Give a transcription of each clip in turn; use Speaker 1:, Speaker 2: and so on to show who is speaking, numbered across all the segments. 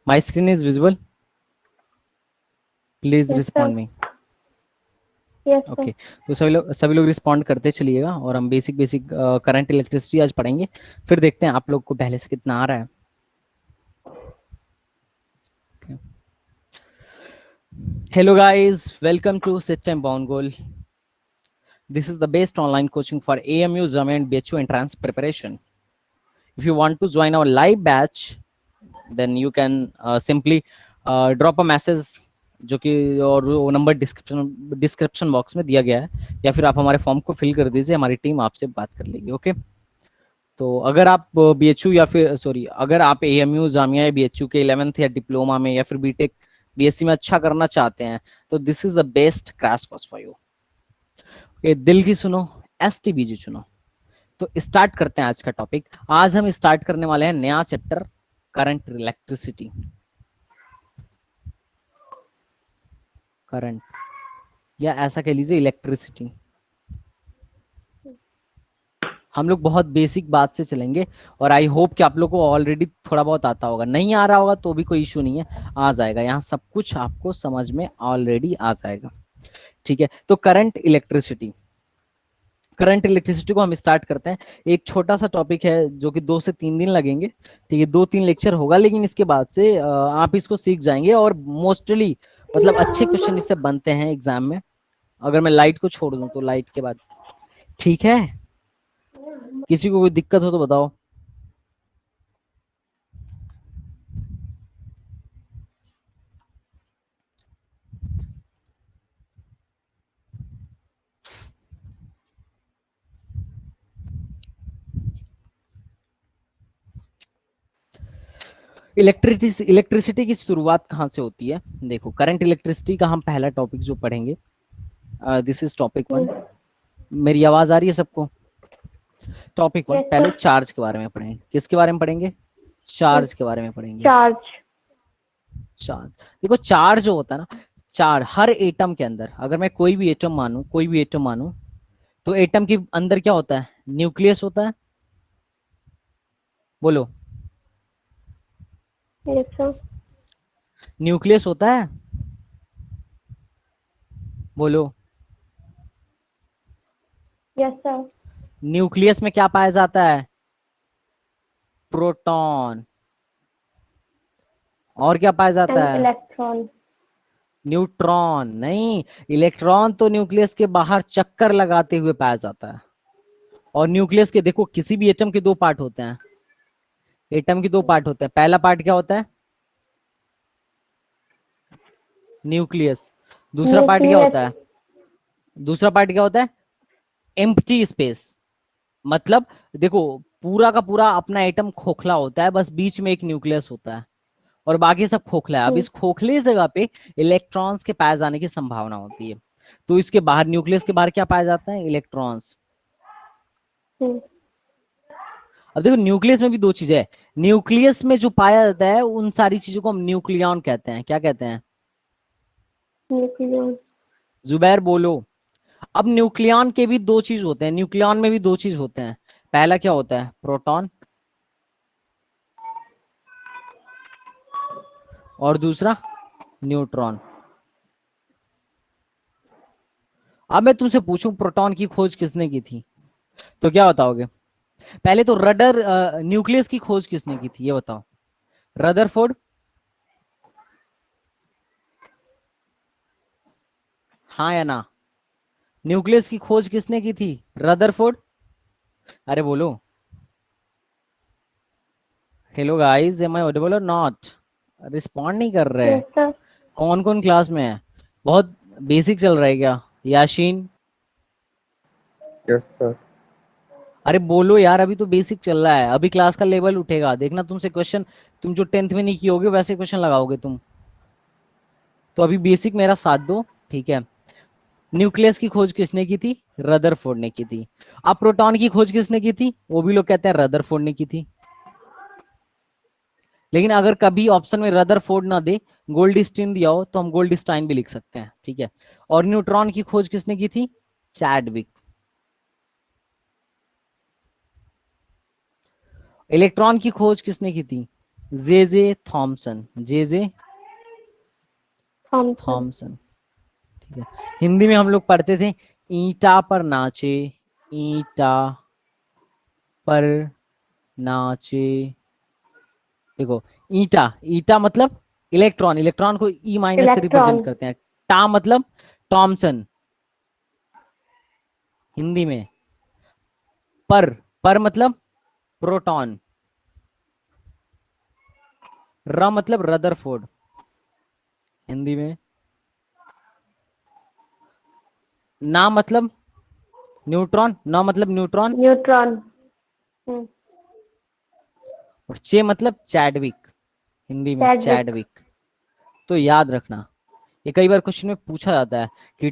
Speaker 1: My screen is visible, please
Speaker 2: Yes, sir.
Speaker 1: Respond me.
Speaker 2: Yes, sir.
Speaker 1: Okay, तो सभी लोग respond करते चलिएगा और हम बेसिक बेसिक करंट इलेक्ट्रिसिटी आज पढ़ेंगे, फिर देखते हैं आप लोग को पहले से कितना आ रहा है। Hello guys, welcome to system bound goal. This is the best online coaching for AMU, JAMA and BHU entrance preparation. If you want to join our live batch, then you can simply drop a message जो कि और वो number description box में दिया गया है, या फिर आप हमारे फॉर्म को फिल कर दीजिए, हमारी टीम आपसे बात कर लेगी। ओके, तो अगर आप BHU या फिर सॉरी अगर आप AMU, जामिया या BHU के 11th या डिप्लोमा में या फिर बीटेक BSc में अच्छा करना चाहते हैं, तो this is the best crash course for you. दिल की सुनो, STBG चुनो। तो स्टार्ट करते हैं आज का टॉपिक। आज हम स्टार्ट करने वाले हैं नया चैप्टर, करंट इलेक्ट्रिसिटी। करंट या ऐसा कह लीजिए इलेक्ट्रिसिटी। हम लोग बहुत बेसिक बात से चलेंगे और आई होप कि आप लोग को ऑलरेडी थोड़ा बहुत आता होगा, नहीं आ रहा होगा तो भी कोई इशू नहीं है, आ जाएगा। यहाँ सब कुछ आपको समझ में ऑलरेडी आ जाएगा। ठीक है, तो करंट इलेक्ट्रिसिटी, करंट इलेक्ट्रिसिटी को हम स्टार्ट करते हैं। एक छोटा सा टॉपिक है जो कि 2 से 3 दिन लगेंगे। ठीक है, 2-3 लेक्चर होगा, लेकिन इसके बाद से आप इसको सीख जाएंगे और मोस्टली मतलब अच्छे क्वेश्चन इससे बनते हैं एग्जाम में। अगर मैं लाइट को छोड़ दूं तो लाइट के बाद ठीक है, किसी को कोई दिक्कत हो तो बताओ। इलेक्ट्रिसिटी की शुरुआत कहाँ से होती है? देखो, करंट इलेक्ट्रिसिटी का हम पहला टॉपिक जो पढ़ेंगे, दिस इज टॉपिक 1। मेरी आवाज आ रही है सबको? टॉपिक 1
Speaker 2: Yes,
Speaker 1: पहले
Speaker 2: sir.
Speaker 1: चार्ज के बारे में पढ़ेंगे। किसके बारे में पढ़ेंगे? चार्ज के बारे में पढ़ेंगे।
Speaker 2: Charge.
Speaker 1: चार्ज, देखो चार्ज जो होता है ना, चार्ज हर एटम के अंदर, अगर मैं कोई भी एटम मानूं, कोई भी एटम मानूं, तो एटम के अंदर क्या होता है? न्यूक्लियस होता है। बोलो,
Speaker 2: Yes, sir.
Speaker 1: न्यूक्लियस होता है। बोलो,
Speaker 2: Yes, sir.
Speaker 1: न्यूक्लियस में क्या पाया जाता है? प्रोटॉन। और क्या पाया जाता
Speaker 2: And
Speaker 1: है?
Speaker 2: electron.
Speaker 1: न्यूट्रॉन नहीं, इलेक्ट्रॉन तो न्यूक्लियस के बाहर चक्कर लगाते हुए पाया जाता है। और न्यूक्लियस के देखो, किसी भी एटम के 2 पार्ट होते हैं। एटम के 2 पार्ट होते हैं। पहला पार्ट क्या होता है? न्यूक्लियस। दूसरा पार्ट क्या
Speaker 2: Nucleus.
Speaker 1: होता है? दूसरा पार्ट क्या होता है? Empty space. मतलब देखो, पूरा का पूरा अपना एटम खोखला होता है, बस बीच में एक न्यूक्लियस होता है और बाकी सब खोखला है। अब इस खोखले जगह पे इलेक्ट्रॉन्स के पाए जाने की संभावना होती है। तो इसके बाहर, न्यूक्लियस के बाहर क्या पाया जाता है? इलेक्ट्रॉन्स। अब देखो, न्यूक्लियस में भी 2 चीजें है। न्यूक्लियस में जो पाया जाता है उन सारी चीजों को हम न्यूक्लियॉन कहते हैं। क्या कहते हैं?
Speaker 2: Nucleus.
Speaker 1: जुबैर बोलो। अब न्यूक्लियॉन के भी 2 चीज होते हैं, न्यूक्लियॉन में भी 2 चीज होते हैं। पहला क्या होता है? प्रोटॉन। और दूसरा न्यूट्रॉन। अब मैं तुमसे पूछूं, प्रोटॉन की खोज किसने की थी, तो क्या बताओगे? पहले तो रदर न्यूक्लियस की खोज किसने की थी, ये बताओ। रदरफोर्ड। हाँ या ना? न्यूक्लियस की खोज किसने की थी? रदरफोर्ड। अरे बोलो, hello guys, am I audible और नॉट? रिस्पॉन्ड नहीं कर रहे।
Speaker 2: Yes, sir.
Speaker 1: कौन कौन क्लास में है? बहुत बेसिक चल रहा है क्या? Yashin,
Speaker 3: yes sir.
Speaker 1: अरे बोलो यार, अभी तो बेसिक चल रहा है, अभी क्लास का लेवल उठेगा, देखना तुमसे क्वेश्चन, तुम जो 10th में नहीं किए होगे वैसे क्वेश्चन लगाओगे तुम। तो अभी बेसिक मेरा साथ दो, ठीक है। न्यूक्लियस की खोज किसने की थी? रदरफोर्ड ने की थी। अब प्रोटॉन की खोज किसने की थी? वो भी लोग कहते हैं रदरफोर्ड ने की थी। लेकिन अगर कभी ऑप्शन में रदरफोर्ड ना दे, गोल्डस्टीन दिया हो, तो हम गोल्डस्टाइन भी लिख सकते हैं, ठीक है। और न्यूट्रॉन की खोज किसने की थी? चैडविक। इलेक्ट्रॉन की खोज किसने की थी? J Thomson, J
Speaker 2: Thomson.
Speaker 1: Thomson. ठीक है। हिंदी में हम लोग पढ़ते थे ईंटा पर नाचे, ईंटा पर नाचे। देखो ईटा, ईटा मतलब इलेक्ट्रॉन, इलेक्ट्रॉन को ई माइनस से
Speaker 2: इलेक्ट्रॉन।
Speaker 1: रिप्रेजेंट करते हैं। टा मतलब टॉमसन हिंदी में। पर मतलब प्रोटॉन। र मतलब रदरफोर्ड हिंदी में। ना मतलब न्यूट्रॉन, ना मतलब न्यूट्रॉन।
Speaker 2: न्यूट्रॉन।
Speaker 1: और चे मतलब चैडविक हिंदी में,
Speaker 2: चैडविक।
Speaker 1: चैडविक। तो याद रखना, ये कई बार क्वेश्चन में पूछा जाता है कि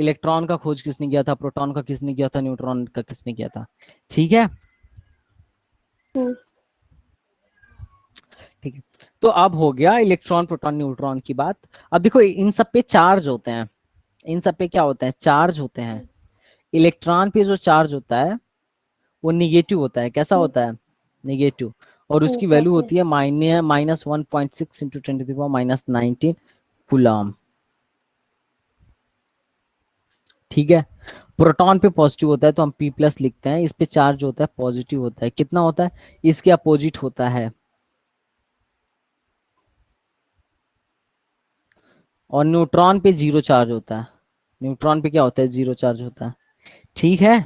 Speaker 1: इलेक्ट्रॉन का खोज किसने किया था, प्रोटॉन का किसने किया था, न्यूट्रॉन का किसने किया था। ठीक है। ठीक है। तो अब हो गया इलेक्ट्रॉन प्रोटॉन न्यूट्रॉन की बात। अब देखो इन सब पे चार्ज होते हैं, इन सब पे क्या होता है, चार्ज होते हैं। इलेक्ट्रॉन पे जो चार्ज होता है वो निगेटिव होता है। कैसा होता है, निगेटिव। और उसकी वैल्यू होती है -1.6 इंटू 10⁻⁻19 कूलम। ठीक है। प्रोटॉन पे पॉजिटिव होता है तो हम P+ लिखते हैं, इस पे चार्ज होता है पॉजिटिव होता है। कितना होता है, इसके अपोजिट होता है। और न्यूट्रॉन पे 0 चार्ज होता है, न्यूट्रॉन पे क्या होता है, 0 चार्ज होता है। ठीक है।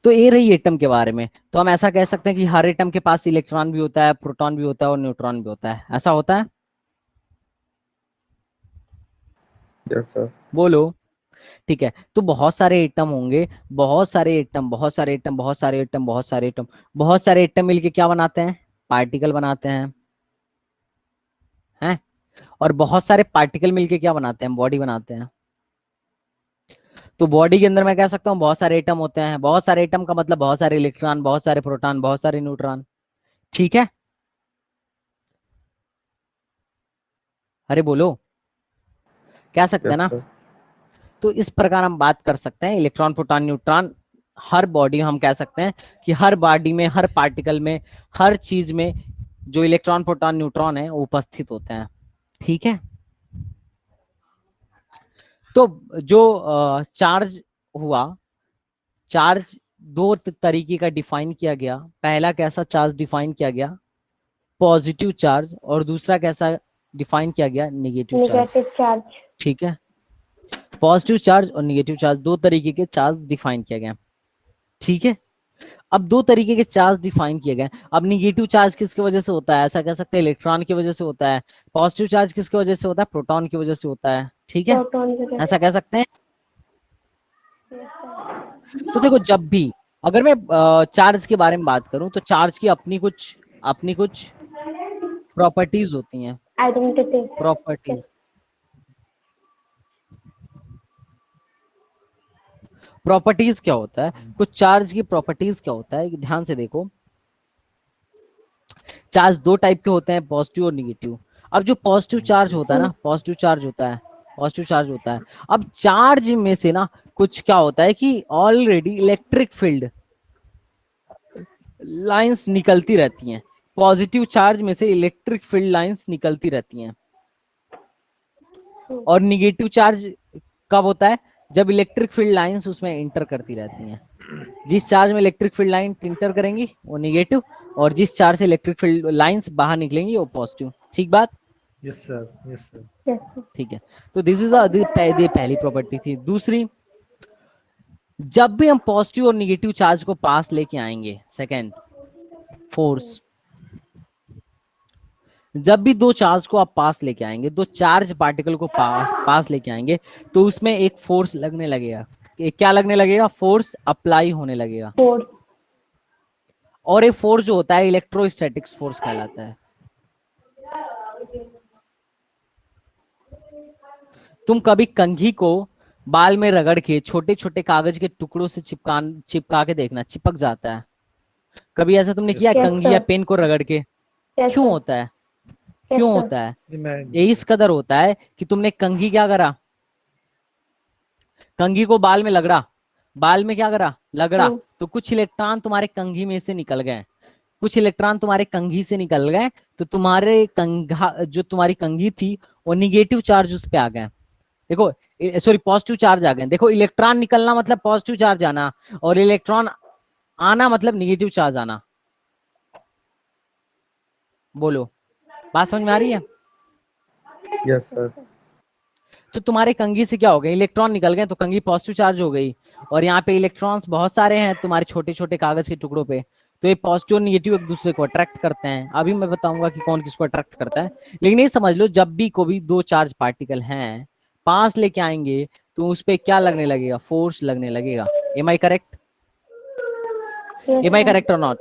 Speaker 1: तो ये रही एटम के बारे में। तो हम ऐसा कह सकते हैं कि हर एटम के पास इलेक्ट्रॉन भी होता है, प्रोटॉन भी होता है और न्यूट्रॉन भी होता है। ऐसा होता है,
Speaker 3: Yes, sir.
Speaker 1: बोलो। ठीक है। तो बहुत सारे एटम होंगे, बहुत सारे एटम, बहुत सारे एटम, बहुत सारे एटम, बहुत सारे एटम, बहुत सारे एटम मिलके क्या बनाते हैं, पार्टिकल बनाते हैं। और बहुत सारे पार्टिकल मिलके क्या बनाते हैं, बॉडी बनाते हैं। तो बॉडी के अंदर मैं कह सकता हूँ बहुत सारे एटम होते हैं। बहुत सारे एटम का मतलब बहुत सारे इलेक्ट्रॉन, बहुत सारे प्रोटॉन, बहुत सारे न्यूट्रॉन। ठीक है। अरे बोलो, कह सकते हैं
Speaker 3: Yes,
Speaker 1: ना।
Speaker 3: sir.
Speaker 1: तो इस प्रकार हम बात कर सकते हैं इलेक्ट्रॉन प्रोटॉन न्यूट्रॉन। हर बॉडी, हम कह सकते हैं कि हर बॉडी में, हर पार्टिकल में, हर चीज में जो इलेक्ट्रॉन प्रोटॉन न्यूट्रॉन है वो उपस्थित होते हैं। ठीक है। तो जो चार्ज हुआ, चार्ज दो तरीके का डिफाइन किया गया। पहला कैसा चार्ज डिफाइन किया गया, पॉजिटिव चार्ज। और दूसरा कैसा डिफाइन किया गया, नेगेटिव चार्ज।
Speaker 2: Negative charge.
Speaker 1: ठीक है। पॉजिटिव चार्ज और नेगेटिव चार्ज, दो तरीके के चार्ज डिफाइन किया गया। ठीक है। अब दो तरीके के चार्ज डिफाइन किए गए। अब निगेटिव चार्ज किसकी वजह से होता है, ऐसा कह सकते हैं इलेक्ट्रॉन की वजह से होता है। पॉजिटिव चार्ज किसकी वजह से होता है, प्रोटॉन की वजह से होता है। ठीक है,
Speaker 2: प्रोटॉन की
Speaker 1: ऐसा कह सकते हैं।
Speaker 2: वजह।
Speaker 1: तो देखो जब भी, अगर मैं चार्ज के बारे में बात करूं तो चार्ज की अपनी कुछ प्रॉपर्टीज होती हैं।
Speaker 2: आइडेंटिटी।
Speaker 1: प्रॉपर्टीज, प्रॉपर्टीज क्या होता है, कुछ चार्ज की प्रॉपर्टीज क्या होता है, ध्यान से देखो। चार्ज दो टाइप के होते हैं, पॉजिटिव और निगेटिव। अब जो पॉजिटिव चार्ज होता है ना, पॉजिटिव चार्ज होता है, पॉजिटिव चार्ज होता है। अब चार्ज में से ना कुछ क्या होता है कि ऑलरेडी इलेक्ट्रिक फील्ड लाइंस निकलती रहती हैं। पॉजिटिव चार्ज में से इलेक्ट्रिक फील्ड लाइंस निकलती रहती हैं। और निगेटिव चार्ज कब होता है, जब इलेक्ट्रिक फील्ड लाइंस उसमें इंटर करती रहती हैं। जिस चार्ज में इलेक्ट्रिक फील्ड लाइन इंटर करेंगी वो निगेटिव, और जिस चार्ज से इलेक्ट्रिक फील्ड लाइंस बाहर निकलेंगी वो पॉजिटिव। ठीक बात।
Speaker 4: Yes sir, yes sir.
Speaker 1: ठीक है। तो दिस इज पहली प्रॉपर्टी थी। दूसरी, जब भी हम पॉजिटिव और निगेटिव चार्ज को पास लेके आएंगे, सेकेंड, फोर्स। जब भी दो चार्ज को आप पास लेके आएंगे, दो चार्ज पार्टिकल को पास लेके आएंगे, तो उसमें एक फोर्स लगने लगेगा। एक क्या लगने लगेगा, फोर्स अप्लाई होने लगेगा।
Speaker 2: फोर्स।
Speaker 1: और ये फोर्स जो होता है इलेक्ट्रोस्टैटिक्स फोर्स कहलाता है। तुम कभी कंघी को बाल में रगड़ के छोटे छोटे कागज के टुकड़ों से चिपका के देखना, चिपक जाता है। कभी ऐसा तुमने किया
Speaker 2: यस
Speaker 1: कंघी या
Speaker 2: सर।
Speaker 1: पेन को रगड़ के?
Speaker 2: यस
Speaker 1: क्यों
Speaker 2: सर।
Speaker 1: होता है,
Speaker 2: यस
Speaker 1: क्यों
Speaker 2: सर।
Speaker 1: होता है?
Speaker 4: जी मैं
Speaker 1: ये इस कदर होता है कि तुमने कंघी क्या करा, कंघी को बाल में लगड़ा, बाल में क्या करा, लगड़ा,
Speaker 2: हम्म।
Speaker 1: तो कुछ इलेक्ट्रॉन तुम्हारे कंघी में से निकल गए, कुछ इलेक्ट्रॉन तुम्हारे कंघी से निकल गए, तो तुम्हारे कंघा जो तुम्हारी कंघी थी वो निगेटिव चार्ज उस पे आ गए। देखो, सॉरी पॉजिटिव चार्ज आ गए। देखो, इलेक्ट्रॉन निकलना मतलब पॉजिटिव चार्ज आना, और इलेक्ट्रॉन आना मतलब निगेटिव चार्ज आना। बोलो, बात समझ में आ रही है?
Speaker 3: Yes, sir.
Speaker 1: तो तुम्हारे कंघी से क्या हो गया, इलेक्ट्रॉन निकल गए, तो कंघी पॉजिटिव चार्ज हो गई, और यहाँ पे इलेक्ट्रॉन्स बहुत सारे हैं तुम्हारे छोटे छोटे कागज के टुकड़ों पे, तो ये पॉजिटिव और निगेटिव एक दूसरे को अट्रैक्ट करते हैं। अभी मैं बताऊंगा कि कौन किसको अट्रैक्ट करता है, लेकिन ये समझ लो जब भी कोई दो चार्ज पार्टिकल हैं पास लेके आएंगे तो उस पर क्या लगने लगेगा, फोर्स लगने लगेगा। Am I correct?
Speaker 2: Yes,
Speaker 1: am I
Speaker 2: sir.
Speaker 1: Correct और नॉट?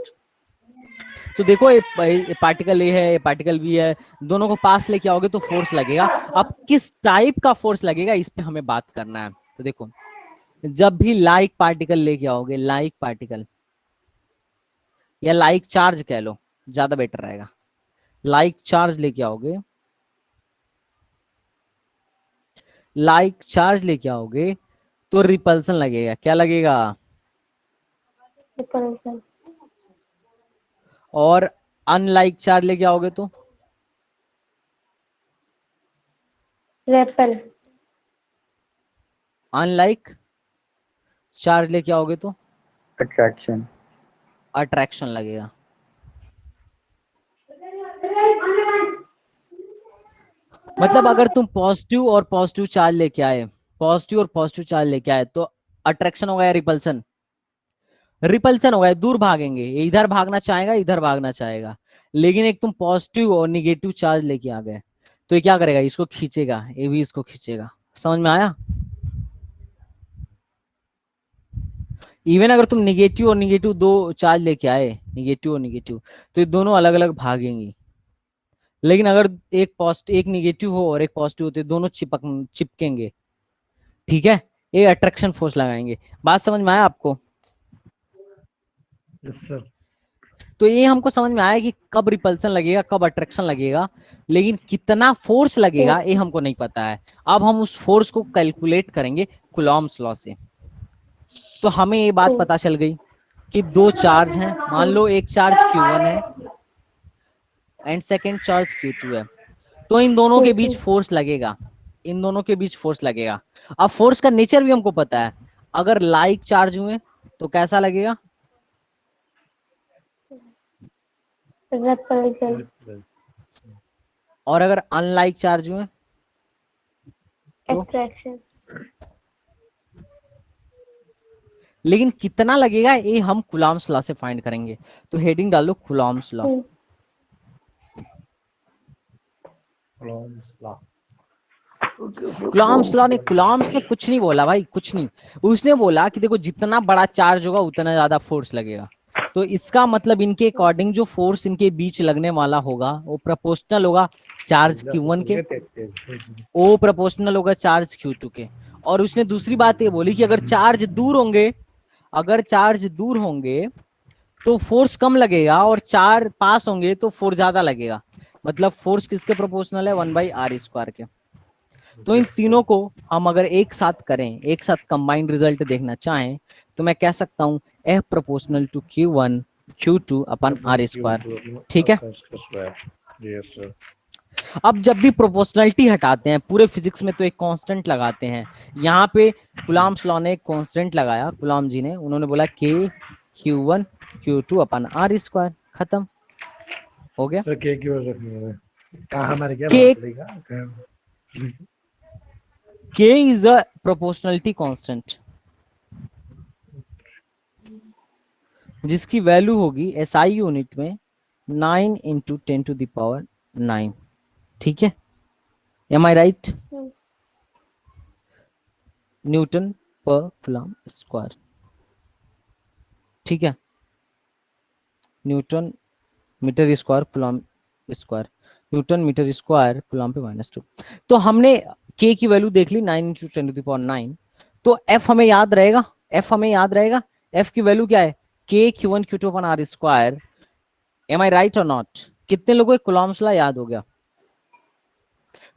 Speaker 1: तो देखो, ये पार्टिकल ए है, ये पार्टिकल बी है, दोनों को पास लेके आओगे तो फोर्स लगेगा। अब किस टाइप का फोर्स लगेगा इस पे हमें बात करना है। तो देखो, जब भी लाइक पार्टिकल लेके आओगे, लाइक पार्टिकल या लाइक चार्ज कह लो, ज्यादा बेटर रहेगा, लाइक चार्ज लेके आओगे, लाइक चार्ज लेके आओगे तो रिपल्सन लगेगा। क्या लगेगा?
Speaker 2: Repulsion.
Speaker 1: और अनलाइक चार्ज लेके आओगे तो
Speaker 2: Repel.
Speaker 1: अनलाइक चार्ज लेके आओगे तो
Speaker 3: Attraction.
Speaker 1: अट्रैक्शन लगेगा। मतलब अगर तुम पॉजिटिव और पॉजिटिव चार्ज लेके आए, पॉजिटिव और पॉजिटिव चार्ज लेके आए तो अट्रैक्शन होगा या रिपल्सन? रिपल्सन होगा, दूर भागेंगे, ये इधर भागना चाहेगा, इधर भागना चाहेगा। लेकिन एक तुम पॉजिटिव और निगेटिव चार्ज लेके आ गए तो ये क्या करेगा, इसको खींचेगा, ये भी इसको खींचेगा। समझ में आया? इवन अगर तुम निगेटिव और निगेटिव दो चार्ज लेके आए, निगेटिव और निगेटिव, तो ये दोनों अलग अलग भागेंगी। लेकिन अगर एक पॉजिटिव एक निगेटिव हो और एक पॉजिटिव हो तो ये दोनों चिपकेंगे। ठीक है, ये अट्रैक्शन फोर्स लगाएंगे। बात समझ में आया आपको?
Speaker 4: Yes, sir.
Speaker 1: तो ये हमको समझ में आया कि कब रिपल्सन लगेगा, कब अट्रैक्शन लगेगा, लेकिन कितना फोर्स लगेगा ये हमको नहीं पता है। अब हम उस फोर्स को कैलकुलेट करेंगे कुलॉम्स लॉ से। तो हमें ये बात पता चल गई कि दो चार्ज हैं, मान लो एक चार्ज Q1 है एंड सेकेंड चार्ज Q2 है, तो इन दोनों के बीच फोर्स लगेगा, इन दोनों के बीच फोर्स लगेगा। अब फोर्स का नेचर भी हमको पता है, अगर लाइक चार्ज हुए तो कैसा लगेगा,
Speaker 2: Repulsion.
Speaker 4: Repel.
Speaker 1: और अगर अनलाइक चार्ज हुए तो,
Speaker 2: Attraction.
Speaker 1: लेकिन कितना लगेगा ये हम कुलॉम्स लॉ से फाइंड करेंगे। तो हेडिंग डालो Coulomb's law.
Speaker 4: Coulomb's law.
Speaker 1: Coulomb's law ने, कुलॉम्स ने कुछ नहीं बोला भाई, कुछ नहीं। उसने बोला कि देखो जितना बड़ा चार्ज होगा उतना ज्यादा फोर्स लगेगा। तो इसका मतलब इनके अकॉर्डिंग जो फोर्स इनके बीच लगने वाला होगा वो प्रोपोर्शनल होगा चार्ज Q1 के, वो प्रोपोर्शनल होगा चार्ज Q2 के। और उसने दूसरी बात ये बोली कि अगर चार्ज दूर होंगे, अगर चार्ज दूर होंगे तो फोर्स कम लगेगा, और चार पास होंगे तो फोर्स ज्यादा लगेगा। मतलब फोर्स किसके प्रोपोर्शनल है, 1/r² के। तो इन तीनों को हम अगर एक साथ करें, एक साथ कंबाइंड रिजल्ट देखना चाहें, तो मैं कह सकता हूं F proportional to Q1 Q2 upon r²। ठीक है।
Speaker 4: Yes, sir.
Speaker 1: अब जब भी प्रोपोर्शनलिटी हटाते हैं पूरे फिजिक्स में तो एक कांस्टेंट लगाते हैं। यहाँ पे कुलाम्स लॉ ने एक कांस्टेंट लगाया, कुलाम जी ने, उन्होंने बोला K Q1 Q2 अपन r²। खत्म हो गया।
Speaker 4: सर के की वजह रखनी है कहाँ हमारे क्या
Speaker 1: K,
Speaker 4: बात पड़ेगा
Speaker 1: K is a proportionality constant जिसकी वैल्यू होगी SI यूनिट में 9 इंटू 10⁹9। ठीक है, एम आई राइट? न्यूटन पर कूलम स्क्वायर। ठीक है, newton metre square coulomb square, newton metre square coulomb पे -2। तो हमने K की वैल्यू देख ली 9 इंटू 10⁹9। तो F हमें याद रहेगा, F हमें याद रहेगा, F की वैल्यू क्या है, K Q1 Q2 upon r²। M I right और नॉट? कितने लोगों को कूलम्स लॉ याद हो गया?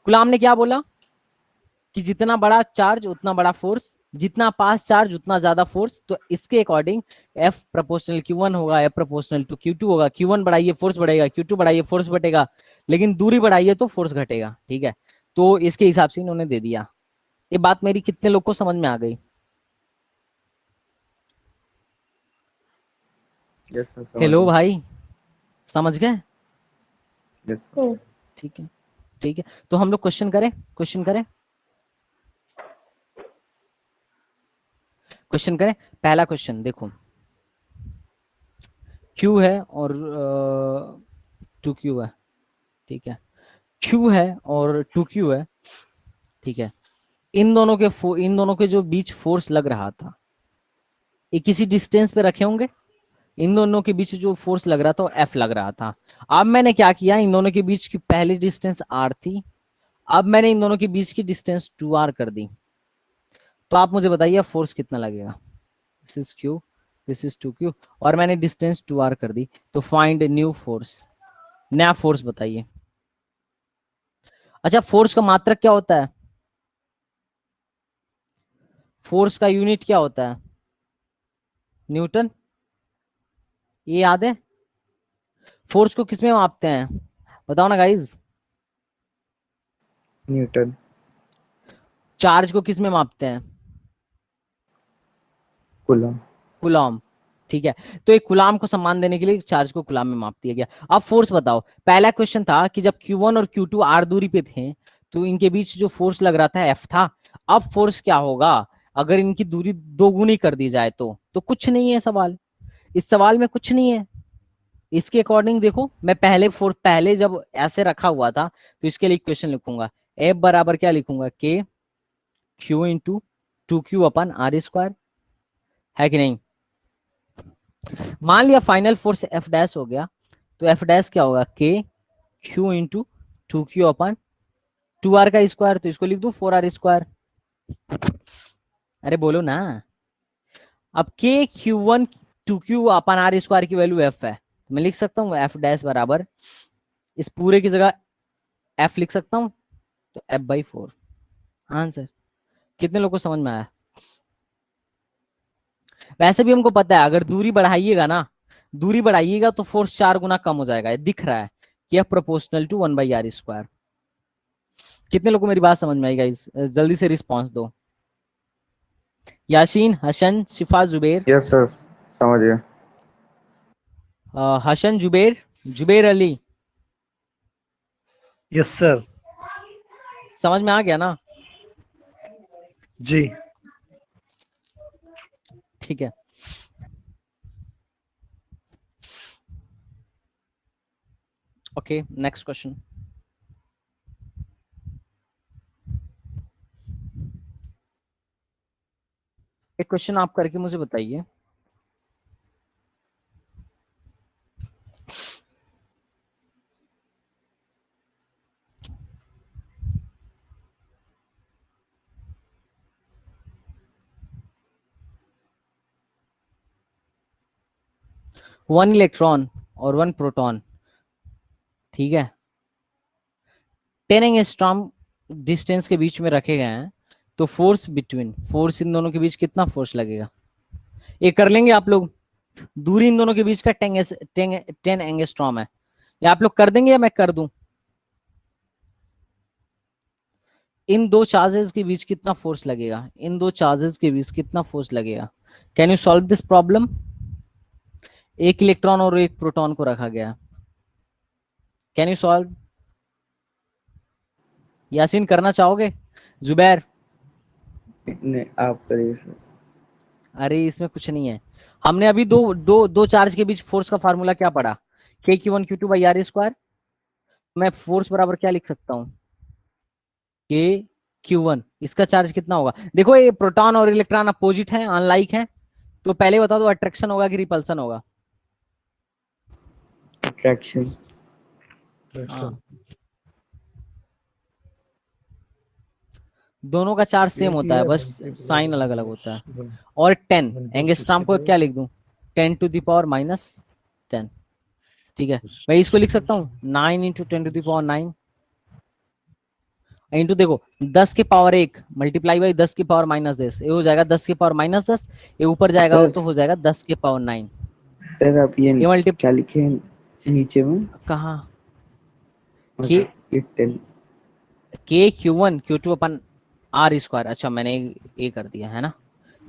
Speaker 1: कूलम ने क्या बोला कि जितना बड़ा चार्ज उतना बड़ा फोर्स, जितना पास चार्ज उतना ज्यादा फोर्स, तो इसके अकॉर्डिंग F प्रोपोर्शनल Q1 होगा, F प्रोपोर्शनल टू Q2 होगा। Q1 बढ़ाइए फोर्स बढ़ेगा, Q2 बढ़ाइए फोर्स बढ़ेगा, लेकिन दूरी बढ़ाइए तो फोर्स घटेगा। ठीक है, तो इसके हिसाब से इन्होंने दे दिया। ये बात मेरी कितने लोग को समझ में आ गई?
Speaker 3: यस सर, समझ
Speaker 1: हेलो
Speaker 3: गए।
Speaker 1: भाई, समझ गए?
Speaker 3: यस
Speaker 1: ठीक है, ठीक है, तो हम लोग क्वेश्चन करें, क्वेश्चन करें, क्वेश्चन करें। पहला क्वेश्चन देखो, Q है और 2Q है। ठीक है, Q है और 2Q है। ठीक है, इन दोनों के जो बीच फोर्स लग रहा था, ये किसी डिस्टेंस पे रखे होंगे। इन दोनों के बीच जो फोर्स लग रहा था वो F लग रहा था। अब मैंने क्या किया, इन दोनों के बीच की पहली डिस्टेंस R थी, अब मैंने इन दोनों के बीच की डिस्टेंस 2R कर दी। तो आप मुझे बताइए फोर्स कितना लगेगा। This is Q, this is 2Q, और मैंने डिस्टेंस 2R कर दी। तो फाइंड न्यू फोर्स, नया फोर्स बताइए। अच्छा, फोर्स का मात्रक क्या होता है? फोर्स का यूनिट क्या होता है? न्यूटन। ये याद है? फोर्स को किसमें मापते हैं, बताओ ना गाइज।
Speaker 3: न्यूटन।
Speaker 1: चार्ज को किसमें मापते हैं?
Speaker 3: कूलम।
Speaker 1: कूलॉम। ठीक है, तो एक कूलॉम को सम्मान देने के लिए चार्ज को कूलॉम में माप दिया गया। अब फोर्स बताओ। पहला क्वेश्चन था कि जब Q1 और Q2 R दूरी पे थे तो इनके बीच जो फोर्स लग रहा था F था। अब फोर्स क्या होगा अगर इनकी दूरी दोगुनी कर दी जाए? तो कुछ नहीं है सवाल, इस सवाल में कुछ नहीं है। इसके अकॉर्डिंग देखो, मैं पहले जब ऐसे रखा हुआ था तो इसके लिए इक्वेशन लिखूंगा। F बराबर क्या लिखूंगा, K Q इंटू 2Q अपन R स्क्वायर, है कि नहीं? मान लिया फाइनल फोर्स F डैश हो गया, तो F डैश क्या होगा, K Q इंटू 2Q अपन 2R का स्क्वायर, तो इसको लिख दू 4R स्क्वायर। अरे बोलो ना। अब K Q1 2Q अपन R स्क्वायर की वैल्यू F है, तो मैं लिख सकता हूँ F डैश बराबर, इस पूरे की जगह F लिख सकता हूँ, तो F/4 आंसर। कितने लोगों को समझ में आया? वैसे भी हमको पता है अगर दूरी बढ़ाइएगा ना, दूरी बढ़ाइएगा तो फोर्स 4 गुना कम हो जाएगा। ये दिख रहा है कि F proportional to 1/R square. कितने लोगों को मेरी बात समझ में आई गाइस? जल्दी से रिस्पॉन्स दो। यासीन, हसन, शिफा, जुबेर।
Speaker 3: यस सर, समझ गए।
Speaker 1: Hasan, Zubair, Zubair Ali,
Speaker 4: yes sir.
Speaker 1: समझ में आ गया ना?
Speaker 4: जी।
Speaker 1: ठीक है, ओके, नेक्स्ट क्वेश्चन। एक क्वेश्चन आप करके मुझे बताइए। वन इलेक्ट्रॉन और वन प्रोटॉन, ठीक है, 10 एंगस्ट्रॉम डिस्टेंस के बीच में रखे गए हैं, तो फोर्स इन दोनों के बीच कितना फोर्स लगेगा? ये कर लेंगे आप लोग। दूरी इन दोनों के बीच का 10 एंगस्ट्रॉम है, ये आप लोग कर देंगे या मैं कर दूं? इन दो चार्जेस के बीच कितना फोर्स लगेगा, इन दो चार्जेस के बीच कितना फोर्स लगेगा? Can you solve this problem? एक इलेक्ट्रॉन और एक प्रोटॉन को रखा गया, कैन यू सॉल्व? यासीन करना चाहोगे? जुबैर?
Speaker 3: नहीं, आप करिए सर।
Speaker 1: अरे इसमें कुछ नहीं है। हमने अभी दो दो दो चार्ज के बीच फोर्स का फार्मूला क्या पढ़ा, K Q1 Q2/R²। मैं फोर्स बराबर क्या लिख सकता हूँ, K Q1, इसका चार्ज कितना होगा? देखो ये प्रोटॉन और इलेक्ट्रॉन अपोजिट हैं, अनलाइक हैं, तो पहले बता दो अट्रैक्शन होगा कि रिपल्सन होगा?
Speaker 3: अट्रैक्शन।
Speaker 1: हाँ, दोनों का चार्ज सेम होता है, बस साइन अलग अलग होता है। और 10 एंगस्ट्रॉम को क्या लिख दूं, 10⁻⁻10। ठीक है, मैं इसको लिख सकता हूँ 9 × 10⁻⁹। इंटू देखो 10 की पावर 1 मल्टीप्लाई बाई 10 की पावर -10, ये हो जाएगा 10 की पावर -10, ये ऊपर जाएगा
Speaker 3: सर
Speaker 1: तो हो जाएगा 10 की पावर 9।
Speaker 3: सर आप ये
Speaker 1: ये मल्टी
Speaker 3: क्या लिखे हैं नीचे में?
Speaker 1: कहाँ के
Speaker 3: मतलब ये 10।
Speaker 1: Q1 Q2/R²। अच्छा मैंने ये कर दिया है ना,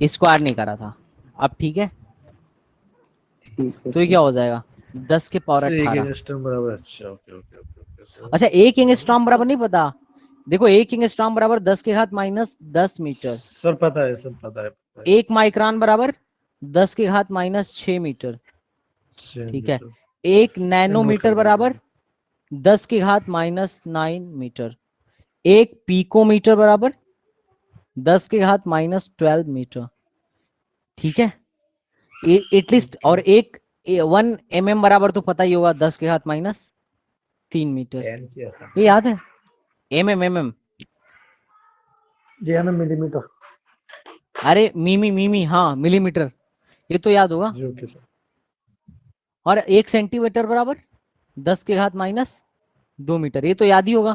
Speaker 1: स्क्वायर नहीं करा था। अब ठीक है,
Speaker 3: ठीक है
Speaker 1: तो ये
Speaker 3: सर।
Speaker 1: क्या हो जाएगा 10 की पावर
Speaker 4: से एक
Speaker 1: 18।
Speaker 4: एंगस्ट्रॉम बराबर। अच्छा okay okay okay okay sir.
Speaker 1: अच्छा एक एंगस्ट्रॉम बराबर नहीं पता, देखो एक एंगस्ट्रॉम बराबर 10 के घात -10 मीटर।
Speaker 4: सर पता है, सर पता है, पता है।
Speaker 1: एक माइक्रोन बराबर 10 के घात -6 मीटर। ठीक है,
Speaker 4: सेंटीमीटर।
Speaker 1: एक
Speaker 4: नोट कर
Speaker 1: नैनोमीटर
Speaker 4: लेता
Speaker 1: बराबर
Speaker 4: हूँ।
Speaker 1: 10 के घात -9 मीटर। एक पिकोमीटर बराबर 10 के घात -12 मीटर। ठीक है, एटलीस्ट। और एक 1 mm बराबर तो पता ही होगा 10 के घात -3 मीटर।
Speaker 4: 10 किया था।
Speaker 1: ये याद है, mm।
Speaker 4: जी है ना, मिलीमीटर।
Speaker 1: अरे मीमी मीमी, हाँ मिलीमीटर, ये तो याद होगा।
Speaker 4: जी ओके सर।
Speaker 1: और 1 सेंटीमीटर बराबर 10 के घात-2 मीटर, ये तो याद ही होगा।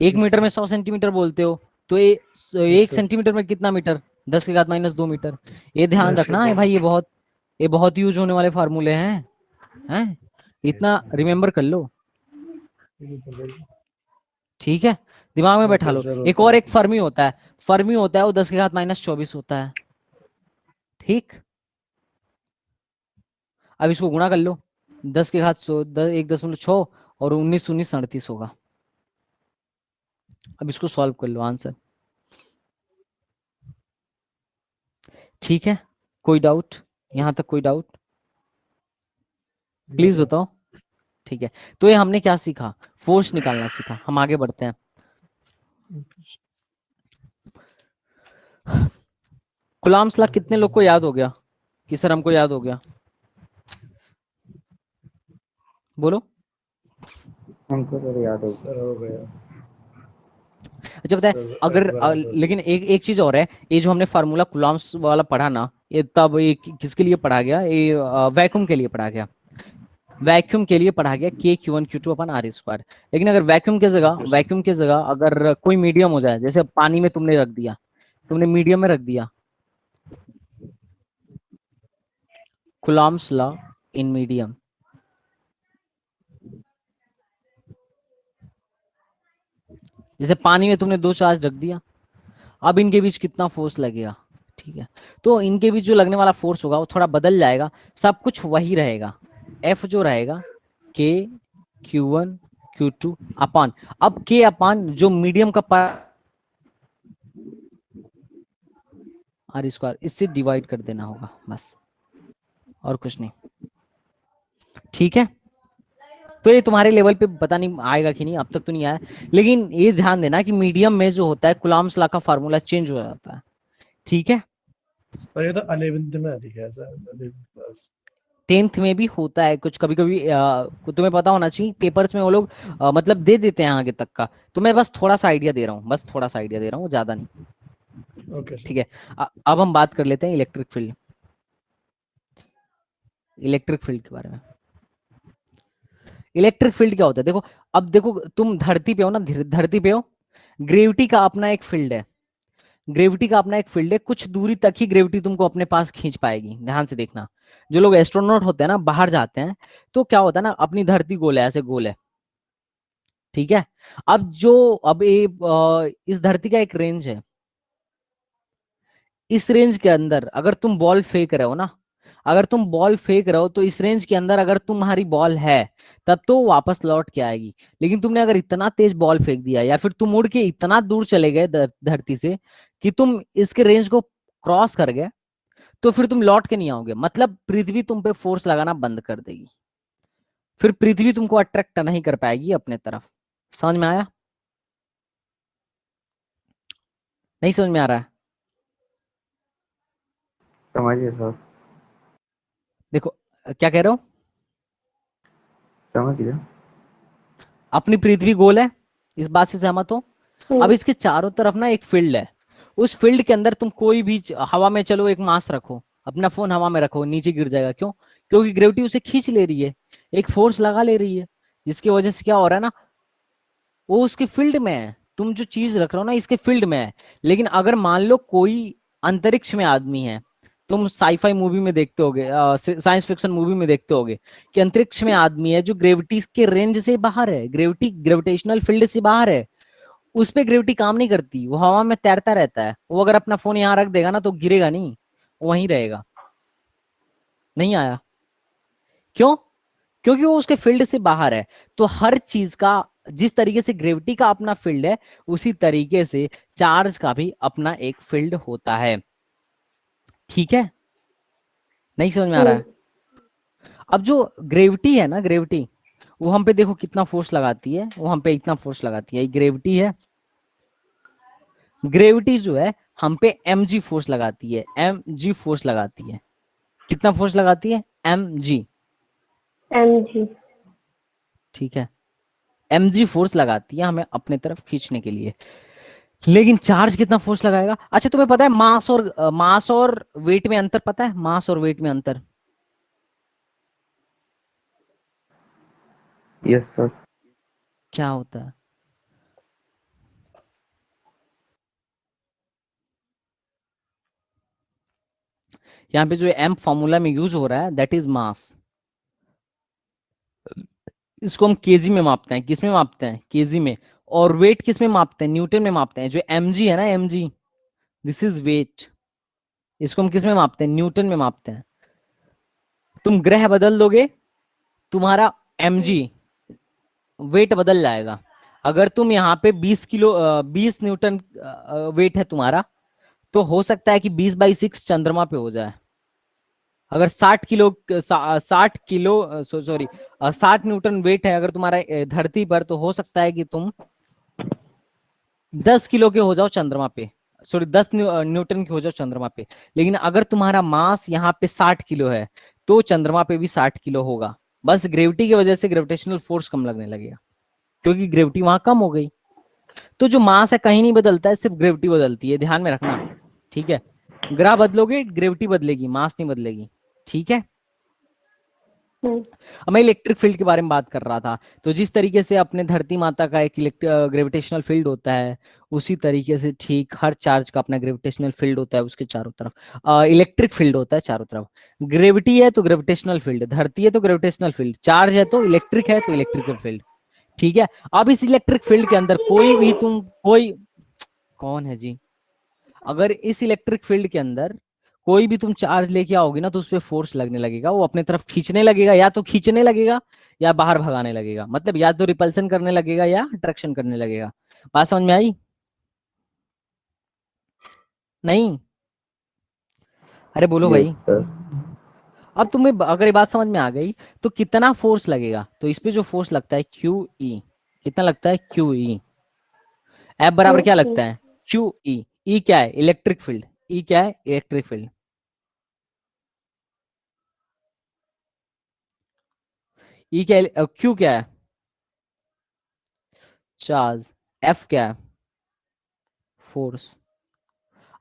Speaker 1: 1 मीटर में 100 सेंटीमीटर बोलते हो, तो
Speaker 4: यस
Speaker 1: एक
Speaker 4: सर।
Speaker 1: सेंटीमीटर में कितना मीटर, 10 के घात-2 मीटर। ये ध्यान
Speaker 4: यस
Speaker 1: रखना है
Speaker 4: सर।
Speaker 1: भाई, ये बहुत यूज होने वाले फार्मूले हैं, इतना रिमेम्बर कर लो। ठीक है, दिमाग में बैठा
Speaker 4: ओके
Speaker 1: लो।
Speaker 4: सर,
Speaker 1: एक
Speaker 4: ओके
Speaker 1: और एक
Speaker 4: ओके।
Speaker 1: फर्मी होता है, वो 10 के घात-24 होता है। ठीक, अब इसको गुणा कर लो, 1 और 19 होगा। अब इसको सॉल्व कर लो, आंसर। ठीक है, कोई डाउट, यहां तक कोई डाउट
Speaker 4: नो
Speaker 1: प्लीज
Speaker 4: सर।
Speaker 1: बताओ। ठीक है, तो ये हमने क्या सीखा, फोर्स निकालना सीखा। हम आगे बढ़ते हैं। कूलम्ब्स लॉ कितने लोग को याद हो गया, कि सर हमको याद हो गया, बोलो।
Speaker 3: हमको सर याद हो गया।
Speaker 4: सर हो गया।
Speaker 1: अच्छा बताए,
Speaker 4: सर
Speaker 1: अगर
Speaker 4: F बराबर।
Speaker 1: लेकिन एक एक चीज और है, ये जो हमने फार्मूला कूलम्ब्स वाला पढ़ा ना, ये तब ये किसके लिए पढ़ा गया, ये वैक्यूम के लिए पढ़ा गया। वैक्यूम के लिए पढ़ा गया K Q1 Q2/R²। लेकिन अगर
Speaker 4: ओके सर।
Speaker 1: वैक्यूम के जगह अगर कोई मीडियम हो जाए, जैसे पानी में तुमने रख दिया, तुमने मीडियम में रख दिया, कूलम्ब्स लॉ इन मीडियम। जैसे पानी में तुमने 2 चार्ज रख दिया, अब इनके बीच कितना फोर्स लगेगा। ठीक है, तो इनके बीच जो लगने वाला फोर्स होगा वो थोड़ा बदल जाएगा, सब कुछ वही रहेगा। एफ जो रहेगा K Q1 Q2 अब K जो मीडियम का R², इससे डिवाइड कर देना होगा बस, और कुछ नहीं। ठीक है, तो ये तुम्हारे लेवल पे पता नहीं आएगा कि नहीं, अब तक तो नहीं आया। लेकिन ये ध्यान देना कि मीडियम में जो होता है कूलम्ब्स लॉ का फार्मूला चेंज हो जाता है। ठीक है,
Speaker 4: सर ये तो 11th में दिखा है सर, 11th क्लास।
Speaker 1: 10th में भी होता है कुछ कभी कभी, तुम्हें पता होना चाहिए, पेपर्स में वो लोग मतलब दे देते हैं आगे तक का। तो मैं बस थोड़ा सा आइडिया दे रहा हूँ, बस थोड़ा सा आइडिया दे रहा हूँ, ज्यादा नहीं।
Speaker 4: Okay sir.
Speaker 1: ठीक है, अब हम बात कर लेते हैं इलेक्ट्रिक फील्ड के बारे में। इलेक्ट्रिक फील्ड क्या होता है, देखो। अब देखो तुम धरती पे हो ना, धरती पे हो, ग्रेविटी का अपना एक फील्ड है, कुछ दूरी तक ही ग्रेविटी तुमको अपने पास खींच पाएगी। ध्यान से देखना, जो लोग एस्ट्रोनॉट होते हैं ना, बाहर जाते हैं, तो क्या होता है ना, अपनी धरती गोल है, ऐसे गोल है। ठीक है, अब इस धरती का एक रेंज है, इस रेंज के अंदर अगर तुम बॉल फेंक रहे हो ना, तो इस रेंज के अंदर अगर तुम्हारी बॉल है, तब तो वापस लौट के आएगी। लेकिन तुमने अगर इतना तेज बॉल फेंक दिया, या फिर तुम उड़ के इतना दूर चले गए धरती से, कि तुम इसके रेंज को क्रॉस कर गए, तो फिर तुम लौट के नहीं आओगे। मतलब पृथ्वी तुम पे फोर्स लगाना बंद कर देगी, फिर पृथ्वी तुमको अट्रैक्ट नहीं कर पाएगी अपने तरफ। समझ में आया, नहीं समझ में आ रहा है?
Speaker 3: समझिए सर।
Speaker 1: देखो क्या कह रहे हो,
Speaker 3: समझ गया।
Speaker 1: अपनी पृथ्वी गोल है, इस बात से सहमत हो। अब इसके चारों तरफ ना एक फील्ड है, उस फील्ड के अंदर तुम कोई भी हवा में चलो, एक मास रखो, अपना फोन हवा में रखो, नीचे गिर जाएगा। क्यों? क्योंकि ग्रेविटी उसे खींच ले रही है, एक फोर्स लगा ले रही है, जिसकी वजह से क्या हो रहा है ना, वो उसके फील्ड में है, तुम जो चीज रख रहे हो ना इसके फील्ड में है। लेकिन अगर मान लो कोई अंतरिक्ष में आदमी है, तुम साईफाई मूवी में देखते होगे, साइंस फिक्शन मूवी में देखते होगे कि अंतरिक्ष में आदमी है जो ग्रेविटी के रेंज से बाहर है, ग्रेविटेशनल फील्ड से बाहर है, उस पे ग्रेविटी काम नहीं करती, वो हवा में तैरता रहता है। वो अगर अपना फोन यहाँ रख देगा ना तो गिरेगा नहीं, वहीं रहेगा। नहीं आया? क्यों? क्योंकि वो उसके फील्ड से बाहर है। तो हर चीज का, जिस तरीके से ग्रेविटी का अपना फील्ड है, उसी तरीके से चार्ज का भी अपना एक फील्ड होता है। ठीक है? नहीं समझ में आ रहा है? अब जो ग्रेविटी है ना, ग्रेविटी वो हम पे देखो कितना फोर्स लगाती है, वो हम पे इतना फोर्स लगाती है, ये ग्रेविटी है। ग्रेविटी जो है हम पे mg फोर्स लगाती है, mg फोर्स लगाती है। कितना फोर्स लगाती है? mg।
Speaker 2: mg।
Speaker 1: ठीक है, mg फोर्स लगाती है हमें अपने तरफ खींचने के लिए। लेकिन चार्ज कितना फोर्स लगाएगा? अच्छा तुम्हें पता है मास और वेट में अंतर पता है? मास और वेट में अंतर
Speaker 3: यस सर।
Speaker 1: क्या होता है? यहाँ पे जो m फॉर्मूला में यूज हो रहा है दैट इज मास। इसको हम केजी में मापते हैं। किस में मापते हैं? केजी में। और वेट किस में मापते हैं? न्यूटन में मापते हैं। जो mg है ना, mg, दिस इज वेट। इसको हम किस में मापते हैं? न्यूटन में मापते हैं। तुम ग्रह बदल दोगे, तुम्हारा mg वेट बदल जाएगा। अगर तुम यहाँ पे 20 न्यूटन वेट है तुम्हारा, तो हो सकता है कि 20/6 चंद्रमा पे हो जाए। अगर 60 न्यूटन वेट है अगर तुम्हारा धरती पर, तो हो सकता है कि तुम 10 किलो के हो जाओ चंद्रमा पे, सॉरी 10 न्यूटन के हो जाओ चंद्रमा पे। लेकिन अगर तुम्हारा मास यहाँ पे 60 किलो है, तो चंद्रमा पे भी 60 किलो होगा। बस ग्रेविटी की वजह से ग्रेविटेशनल फोर्स कम लगने लगेगा, क्योंकि ग्रेविटी वहां कम हो गई। तो जो मास है कहीं नहीं बदलता है, सिर्फ ग्रेविटी बदलती है, ध्यान में रखना। ठीक है? ग्रह बदलोगे ग्रेविटी बदलेगी, मास नहीं बदलेगी। ठीक है? अब मैं इलेक्ट्रिक फील्ड के बारे में बात कर रहा था। तो जिस तरीके से अपने धरती माता का एक ग्रेविटेशनल फील्ड होता है, उसी तरीके से ठीक हर चार्ज का अपना ग्रेविटेशनल फील्ड होता है उसके चारों तरफ। इलेक्ट्रिक फील्ड होता है चारों तरफ। ग्रेविटी है तो ग्रेविटेशनल फील्ड, धरती है तो ग्रेविटेशनल फील्ड, चार्ज है तो इलेक्ट्रिक है तो इलेक्ट्रिकल फील्ड। ठीक है? अब इस इलेक्ट्रिक फील्ड के अंदर कोई कौन है जी? अगर इस इलेक्ट्रिक फील्ड के अंदर कोई भी तुम चार्ज लेके आओगे ना, तो उस पर फोर्स लगने लगेगा, वो अपने तरफ खींचने लगेगा, या तो खींचने लगेगा या बाहर भगाने लगेगा। मतलब या तो रिपल्सन करने लगेगा या अट्रैक्शन करने लगेगा। बात समझ में आई? नहीं? अरे बोलो
Speaker 3: यस
Speaker 1: भाई।
Speaker 3: सर।
Speaker 1: अब तुम्हें अगर ये बात समझ में आ गई, तो कितना फोर्स लगेगा? तो इस पे जो फोर्स लगता है क्यू ई। कितना लगता है? Q E. एफ बराबर क्या लगता है? Q E. ई क्या है? Electric field. ई क्या है? Electric field. ई क्या है? क्यू क्या है? चार्ज। एफ क्या है? फोर्स।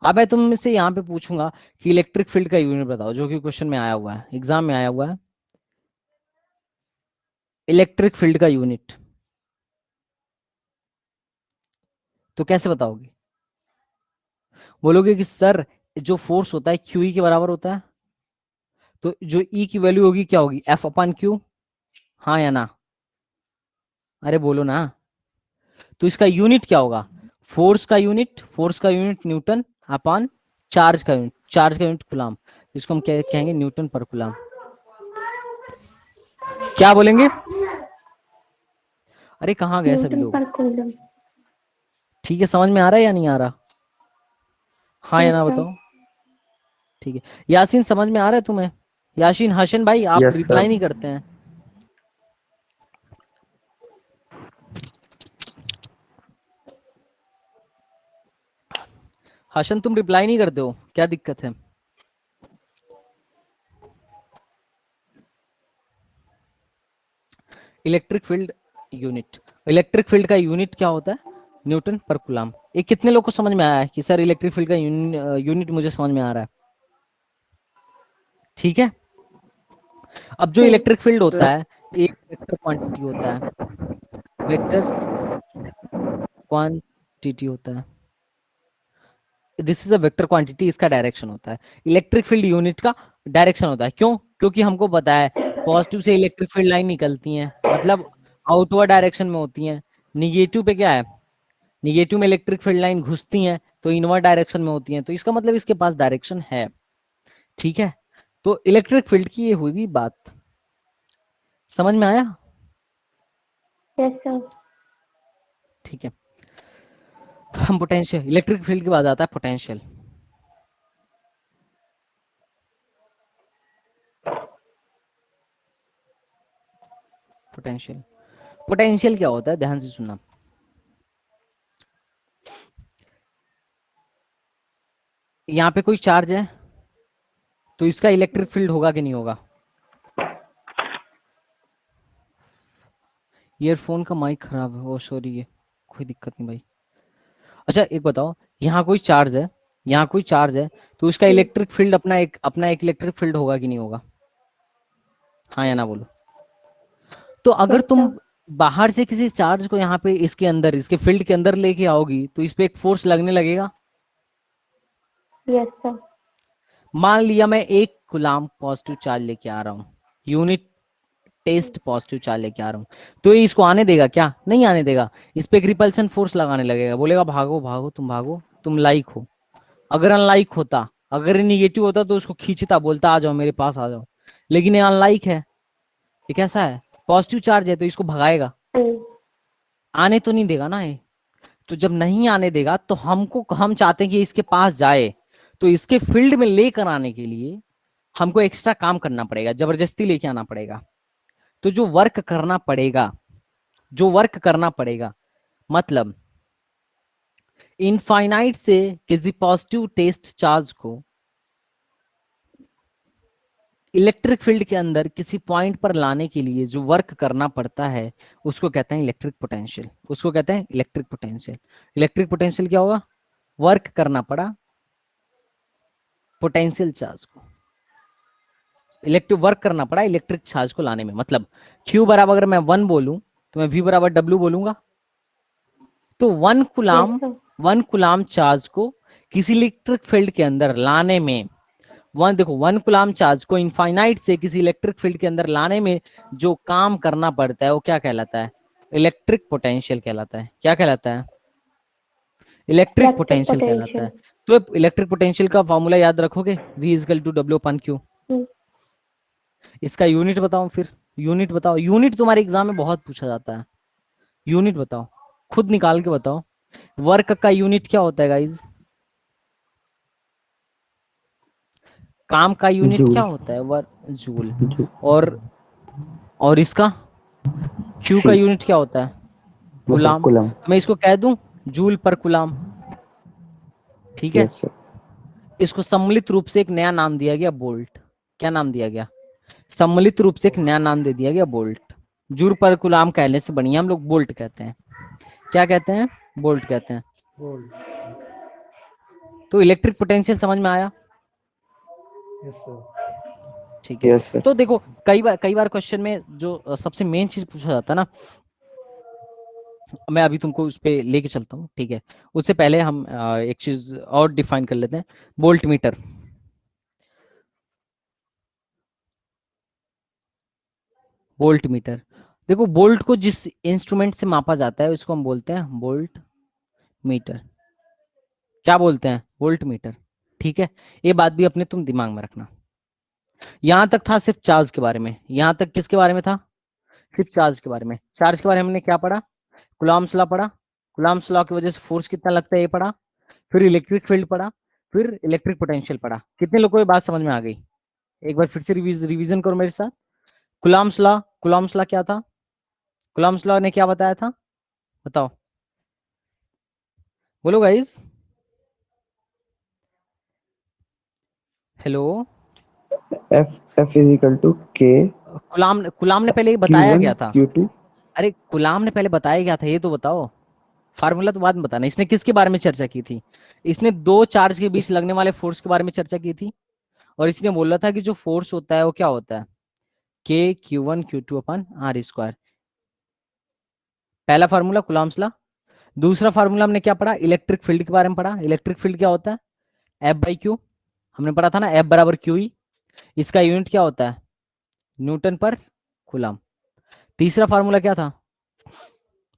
Speaker 1: अब मैं तुमसे यहाँ पे पूछूंगा कि इलेक्ट्रिक फील्ड का यूनिट बताओ, जो कि क्वेश्चन में आया हुआ है, एग्जाम में आया हुआ है। इलेक्ट्रिक फील्ड का यूनिट तो कैसे बताओगे? बोलोगे कि सर जो फोर्स होता है क्यू ई के बराबर होता है, तो जो ई की वैल्यू होगी क्या होगी? F upon Q. हाँ या ना? अरे बोलो ना। तो इसका यूनिट क्या होगा? फोर्स का यूनिट न्यूटन अपॉन चार्ज का यूनिट कूलाम। इसको हम कहेंगे न्यूटन पर कूलाम। क्या बोलेंगे? अरे कहाँ गए सभी
Speaker 2: न्यूटन
Speaker 1: लोग?
Speaker 2: पर कूलम।
Speaker 1: ठीक है, समझ में आ रहा है या नहीं आ रहा? हाँ या
Speaker 2: यस
Speaker 1: ना
Speaker 2: सर।
Speaker 1: बताओ। ठीक है, यासीन समझ में आ रहा है तुम्हें? यासीन, हसन भाई आप
Speaker 3: यस
Speaker 1: रिप्लाई
Speaker 3: सर।
Speaker 1: नहीं करते हैं। हसन तुम रिप्लाई नहीं करते हो, क्या दिक्कत है? Electric field unit. Electric field का यूनिट क्या होता है? न्यूटन पर कूलाम। ये कितने लोग को समझ में आया है कि सर इलेक्ट्रिक फील्ड का यूनिट मुझे समझ में आ रहा है? ठीक है? अब जो इलेक्ट्रिक फील्ड होता है, एक वेक्टर क्वांटिटी होता है। वेक्टर क्वांटिटी dt होता है। This is a vector quantity, इसका डायरेक्शन होता है। इलेक्ट्रिक फील्ड यूनिट का डायरेक्शन होता है। क्यों? क्योंकि हमको पता है पॉजिटिव से इलेक्ट्रिक फील्ड लाइन निकलती हैं, मतलब आउटवर्ड डायरेक्शन में होती हैं। निगेटिव पे क्या है? निगेटिव में इलेक्ट्रिक फील्ड लाइन घुसती हैं तो इनवर्ड डायरेक्शन में होती हैं, तो इसका मतलब इसके पास डायरेक्शन है। ठीक है, तो इलेक्ट्रिक फील्ड की ये हुई बात, समझ में आया?
Speaker 2: Yes sir.
Speaker 1: ठीक है, हम पोटेंशियल, इलेक्ट्रिक फील्ड के बाद आता है पोटेंशियल। पोटेंशियल, पोटेंशियल क्या होता है? ध्यान से सुनना। यहाँ पे कोई चार्ज है तो इसका इलेक्ट्रिक फील्ड होगा कि नहीं होगा? ईयरफोन का माइक खराब है, ओ सॉरी, ये कोई दिक्कत नहीं भाई। अच्छा एक बताओ, यहाँ कोई चार्ज है, यहाँ कोई चार्ज है तो इसका इलेक्ट्रिक फील्ड अपना एक इलेक्ट्रिक फील्ड होगा कि नहीं होगा? हाँ या ना बोलो। तो अगर
Speaker 2: यस
Speaker 1: तुम
Speaker 2: सर।
Speaker 1: बाहर से किसी चार्ज को यहाँ पे इसके अंदर, इसके फील्ड के अंदर लेके आओगी तो इस पे एक फोर्स लगने लगेगा।
Speaker 2: Yes sir.
Speaker 1: मान लिया मैं 1 कूलाम पॉजिटिव चार्ज लेके आ रहा हूँ, यूनिट टेस्ट पॉजिटिव चार्ज लेके आ रहा हूँ, तो ये इसको आने देगा क्या? नहीं आने देगा। इस पे एक रिपल्सन फोर्स लगाने लगेगा, बोलेगा भागो भागो, तुम लाइक हो। अगर अनलाइक होता, अगर निगेटिव होता तो उसको खींचता, बोलता आ जाओ मेरे पास आ जाओ। लेकिन ये अनलाइक है, ये कैसा है? पॉजिटिव चार्ज है तो इसको भगाएगा, आने तो नहीं देगा ना ये। तो जब नहीं आने देगा तो हम चाहते हैं कि इसके पास जाए, तो इसके फील्ड में लेकर आने के लिए हमको एक्स्ट्रा काम करना पड़ेगा, जबरदस्ती लेके आना पड़ेगा। तो जो वर्क करना पड़ेगा, मतलब इनफाइनाइट से किसी पॉजिटिव टेस्ट चार्ज को इलेक्ट्रिक फील्ड के अंदर किसी पॉइंट पर लाने के लिए जो वर्क करना पड़ता है उसको कहते हैं इलेक्ट्रिक पोटेंशियल। उसको कहते हैं इलेक्ट्रिक पोटेंशियल। इलेक्ट्रिक पोटेंशियल क्या होगा? वर्क करना पड़ा पोटेंशियल चार्ज को, इलेक्ट्रिक वर्क करना पड़ा इलेक्ट्रिक चार्ज को लाने में। मतलब Q बराबर अगर मैं 1 बोलूं तो मैं V बराबर W बोलूंगा। तो 1 कूलाम चार्ज को किसी इलेक्ट्रिक फील्ड के अंदर लाने में, देखो 1 कूलाम चार्ज को इनफाइनाइट से किसी इलेक्ट्रिक फील्ड के अंदर लाने में जो काम करना पड़ता है वो क्या कहलाता है? इलेक्ट्रिक पोटेंशियल कहलाता है। क्या कहलाता है? इलेक्ट्रिक पोटेंशियल कहलाता है। तो इलेक्ट्रिक पोटेंशियल का फॉर्मूला याद रखोगे, V is equal to W upon Q। इसका यूनिट बताओ फिर, यूनिट बताओ। यूनिट तुम्हारे एग्जाम में बहुत पूछा जाता है, यूनिट बताओ, खुद निकाल के बताओ। वर्क का यूनिट क्या होता है गाइज? काम का यूनिट
Speaker 3: जूल।
Speaker 1: क्या होता है? Work, joule.
Speaker 3: जूल।
Speaker 1: और इसका Q का
Speaker 3: सी
Speaker 1: यूनिट क्या होता है?
Speaker 3: मतलब
Speaker 1: कुलाम।
Speaker 3: कुलम।
Speaker 1: तो मैं इसको कह दूं जूल पर कुलाम। ठीक है,
Speaker 3: यस सर।
Speaker 1: इसको सम्मिलित रूप से एक नया नाम दिया गया, बोल्ट। क्या नाम दिया गया? सम्मिलित रूप से एक नया नाम दे दिया गया, बोल्ट। जूल पर कुलाम कहने से बढ़िया हम लोग बोल्ट कहते हैं। क्या कहते हैं? बोल्ट कहते हैं। तो इलेक्ट्रिक पोटेंशियल समझ में आया?
Speaker 4: Yes sir.
Speaker 1: ठीक है,
Speaker 3: यस सर।
Speaker 1: तो देखो कई बार क्वेश्चन में जो सबसे मेन चीज पूछा जाता है ना, मैं अभी तुमको उस पे लेके चलता हूँ। ठीक है, उससे पहले हम एक चीज और डिफाइन कर लेते हैं, वोल्ट मीटर। वोल्ट मीटर, देखो वोल्ट को जिस इंस्ट्रूमेंट से मापा जाता है उसको हम बोलते हैं वोल्ट मीटर। क्या बोलते हैं? Volt meter. ठीक है, ये बात भी अपने तुम दिमाग में रखना। यहां तक था सिर्फ चार्ज के बारे में, यहां तक किसके बारे में था? सिर्फ चार्ज के बारे में। चार्ज के बारे में हमने क्या पढ़ा? कूलॉम्स लॉ पढ़ा, कूलॉम्स लॉ की वजह से फोर्स कितना लगता है ये पढ़ा, फिर इलेक्ट्रिक फील्ड पढ़ा, फिर इलेक्ट्रिक पोटेंशियल पढ़ा। कितने लोगों को ये बात समझ में आ गई? एक बार फिर से रिवीजन करो मेरे साथ। कूलॉम्स लॉ क्या था? कूलॉम्स लॉ ने क्या बताया था? बताओ, बोलो guys. Hello,
Speaker 3: F is equal to K
Speaker 1: Coulomb ने पहले ये
Speaker 3: क्यू
Speaker 1: बताया
Speaker 3: वन
Speaker 1: गया था।
Speaker 3: Q to.
Speaker 1: अरे कूलाम ने पहले बताया गया था, ये तो बताओ। फार्मूला तो बाद में बताना। इसने किसके बारे में चर्चा की थी? इसने दो चार्ज के बीच लगने वाले फोर्स के बारे में चर्चा की थी, और इसने बोला था कि जो फोर्स होता है वो क्या होता है? के Q1 Q2 अपन R स्क्वायर। पहला फार्मूला कूलाम्स लॉ। दूसरा फार्मूला हमने क्या पढ़ा, इलेक्ट्रिक फील्ड के बारे में पढ़ा। इलेक्ट्रिक फील्ड क्या होता है, एफ बाई क्यू, हमने पढ़ा था ना, एफ बराबर क्यू ई। इसका यूनिट क्या होता है, न्यूटन पर कूलम। तीसरा फार्मूला क्या था,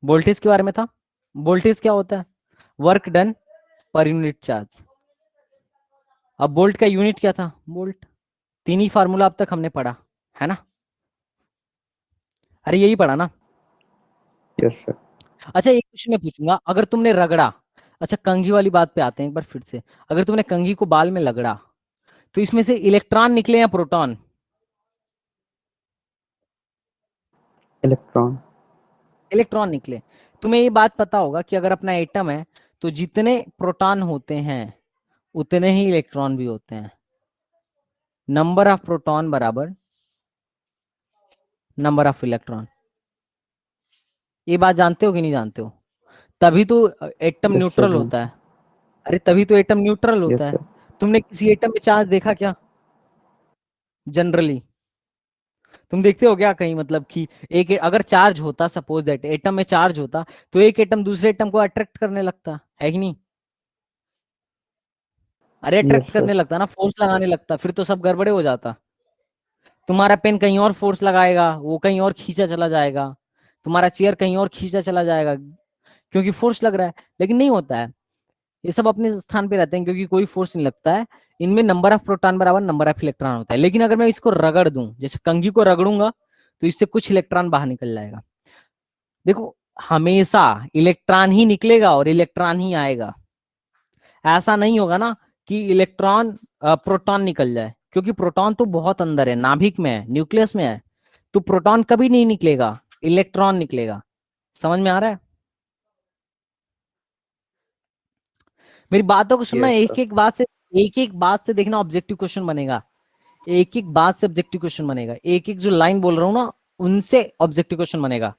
Speaker 1: वोल्टेज के बारे में था। वोल्टेज क्या होता है, work done per unit charge. अब वोल्ट का यूनिट क्या था, वोल्ट। तीन ही फार्मूला अब तक हमने पढ़ा है ना, अरे यही पढ़ा ना।
Speaker 3: Yes sir.
Speaker 1: अच्छा एक क्वेश्चन मैं पूछूंगा, अगर तुमने रगड़ा, अच्छा कंघी वाली बात पे आते हैं एक बार फिर से, अगर तुमने कंघी को बाल में लगड़ा तो इसमें से इलेक्ट्रॉन निकले या प्रोटॉन,
Speaker 3: इलेक्ट्रॉन।
Speaker 1: इलेक्ट्रॉन निकले। तुम्हें ये बात पता होगा कि अगर अपना एटम है तो जितने प्रोटॉन होते हैं उतने ही इलेक्ट्रॉन भी होते हैं। नंबर ऑफ प्रोटॉन बराबर नंबर ऑफ इलेक्ट्रॉन। ये बात जानते हो कि नहीं जानते हो, तभी तो एटम
Speaker 3: यस सर
Speaker 1: न्यूट्रल
Speaker 3: जान।
Speaker 1: होता है। अरे तभी तो एटम न्यूट्रल
Speaker 3: यस
Speaker 1: होता है।
Speaker 3: सर।
Speaker 1: तुमने किसी एटम में चार्ज देखा क्या, जनरली तुम देखते हो क्या कहीं, मतलब कि एक अगर चार्ज होता, सपोज दैट एटम में चार्ज होता, तो एक एटम दूसरे एटम को अट्रैक्ट करने लगता है कि नहीं। अरे
Speaker 3: यस
Speaker 1: अट्रैक्ट
Speaker 3: सर।
Speaker 1: करने लगता ना, फोर्स लगाने लगता, फिर तो सब गड़बड़े हो जाता। तुम्हारा पेन कहीं और फोर्स लगाएगा, वो कहीं और खींचा चला जाएगा, तुम्हारा चेयर कहीं और खींचा चला जाएगा, क्योंकि फोर्स लग रहा है। लेकिन नहीं होता है, ये सब अपने स्थान पे रहते हैं क्योंकि कोई फोर्स नहीं लगता है। इनमें नंबर ऑफ प्रोटॉन बराबर नंबर ऑफ इलेक्ट्रॉन होता है। लेकिन अगर मैं इसको रगड़ दूं, जैसे कंघी को रगड़ूंगा, तो इससे कुछ इलेक्ट्रॉन बाहर निकल जाएगा। देखो, हमेशा इलेक्ट्रॉन ही निकलेगा और इलेक्ट्रॉन ही आएगा। ऐसा नहीं होगा ना कि इलेक्ट्रॉन प्रोटॉन निकल जाए, क्योंकि प्रोटॉन तो बहुत अंदर है, नाभिक में है, न्यूक्लियस में है। तो प्रोटॉन कभी नहीं निकलेगा, इलेक्ट्रॉन निकलेगा। समझ में आ रहा है, मेरी बातों को सुनना,
Speaker 3: यस
Speaker 1: एक
Speaker 3: सर।
Speaker 1: एक बात से, एक एक बात से देखना, ऑब्जेक्टिव क्वेश्चन बनेगा। एक एक बात से ऑब्जेक्टिव क्वेश्चन बनेगा, एक एक जो लाइन बोल रहा हूं ना, उनसे ऑब्जेक्टिव क्वेश्चन बनेगा।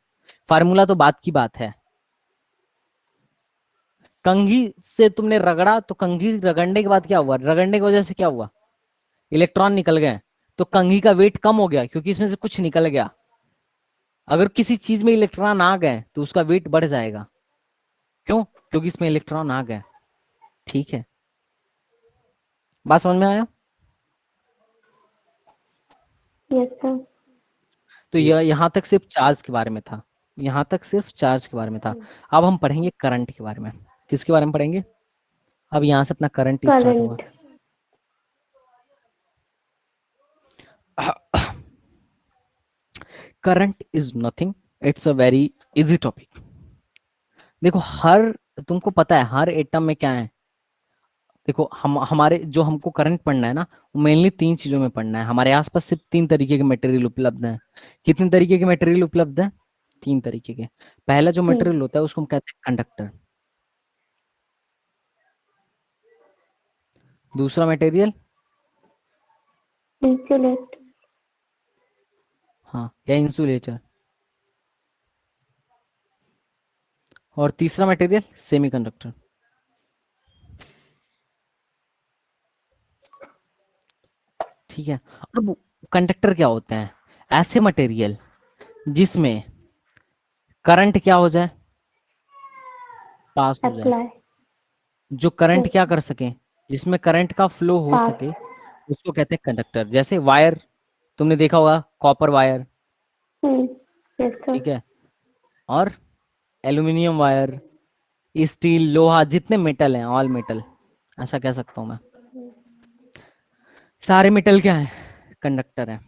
Speaker 1: फार्मूला तो बात की बात है। कंघी से तुमने रगड़ा, तो कंघी रगड़ने के बाद क्या हुआ, रगड़ने की वजह से क्या हुआ, इलेक्ट्रॉन निकल गए। तो कंघी का वेट कम हो गया क्योंकि इसमें से कुछ निकल गया। अगर किसी चीज में इलेक्ट्रॉन आ गए तो उसका वेट बढ़ जाएगा। क्यों, क्योंकि इसमें इलेक्ट्रॉन आ गए। ठीक है, बात समझ में आया।
Speaker 2: Yes sir.
Speaker 1: तो यह यहाँ तक सिर्फ चार्ज के बारे में था, यहाँ तक सिर्फ चार्ज के बारे में था। अब हम पढ़ेंगे करंट के बारे में। किसके बारे में पढ़ेंगे, अब यहाँ से अपना करंट स्टार्ट होगा।
Speaker 2: Current.
Speaker 1: Current is nothing, it's a very easy topic. देखो हर, तुमको पता है हर एटम में क्या है। देखो हम हमारे जो हमको करंट पढ़ना है ना, वो मेनली तीन चीजों में पढ़ना है। हमारे आसपास सिर्फ तीन तरीके के मटेरियल उपलब्ध हैं। कितने तरीके के मटेरियल उपलब्ध हैं, तीन तरीके के। पहला जो
Speaker 2: तीन।
Speaker 1: मटेरियल होता है उसको हम कहते हैं कंडक्टर। दूसरा मटेरियल,
Speaker 2: इंसुलेट।
Speaker 1: हाँ, या इंसुलेटर। और तीसरा मटेरियल सेमीकंडक्टर। ठीक है। अब कंडक्टर क्या होते हैं, ऐसे मटेरियल जिसमें करंट क्या हो जाए, पास हो जाए।
Speaker 2: अप्लाई।
Speaker 1: जो करंट क्या कर सके, जिसमें करंट का फ्लो हो
Speaker 2: पास।
Speaker 1: सके, उसको कहते हैं कंडक्टर। जैसे वायर, तुमने देखा होगा कॉपर वायर,
Speaker 2: यस सर।
Speaker 1: ठीक है, और एल्यूमिनियम वायर, स्टील, लोहा, जितने मेटल हैं, ऑल मेटल, ऐसा कह सकता हूं मैं। सारे मेटल क्या है, कंडक्टर है।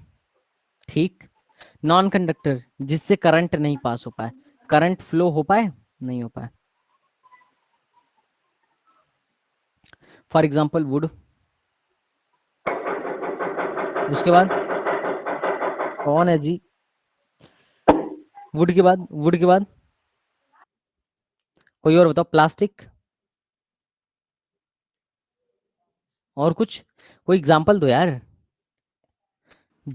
Speaker 1: ठीक। नॉन कंडक्टर, जिससे करंट नहीं पास हो पाए, करंट फ्लो हो पाए, नहीं हो पाए। For example would. उसके बाद कौन है जी, वुड के बाद, वुड के बाद कोई और बताओ, प्लास्टिक, और कुछ, कोई एग्जाम्पल दो यार।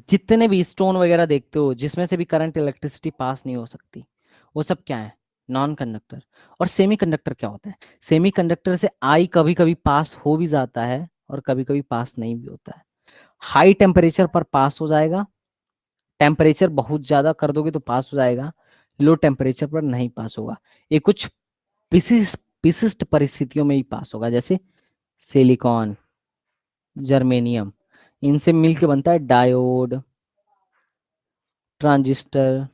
Speaker 1: जितने भी स्टोन वगैरह देखते हो जिसमें से भी करंट इलेक्ट्रिसिटी पास नहीं हो सकती, वो सब क्या है, नॉन कंडक्टर। और सेमी कंडक्टर क्या होता है, सेमी कंडक्टर से आई कभी कभी पास हो भी जाता है और कभी कभी पास नहीं भी होता है। हाई टेम्परेचर पर पास हो जाएगा, टेम्परेचर बहुत ज्यादा कर दोगे तो पास हो जाएगा, लो टेम्परेचर पर नहीं पास होगा। ये कुछ विशिष्ट परिस्थितियों में ही पास होगा, जैसे सिलिकॉन, जर्मेनियम, इनसे मिलके बनता है डायोड, ट्रांजिस्टर।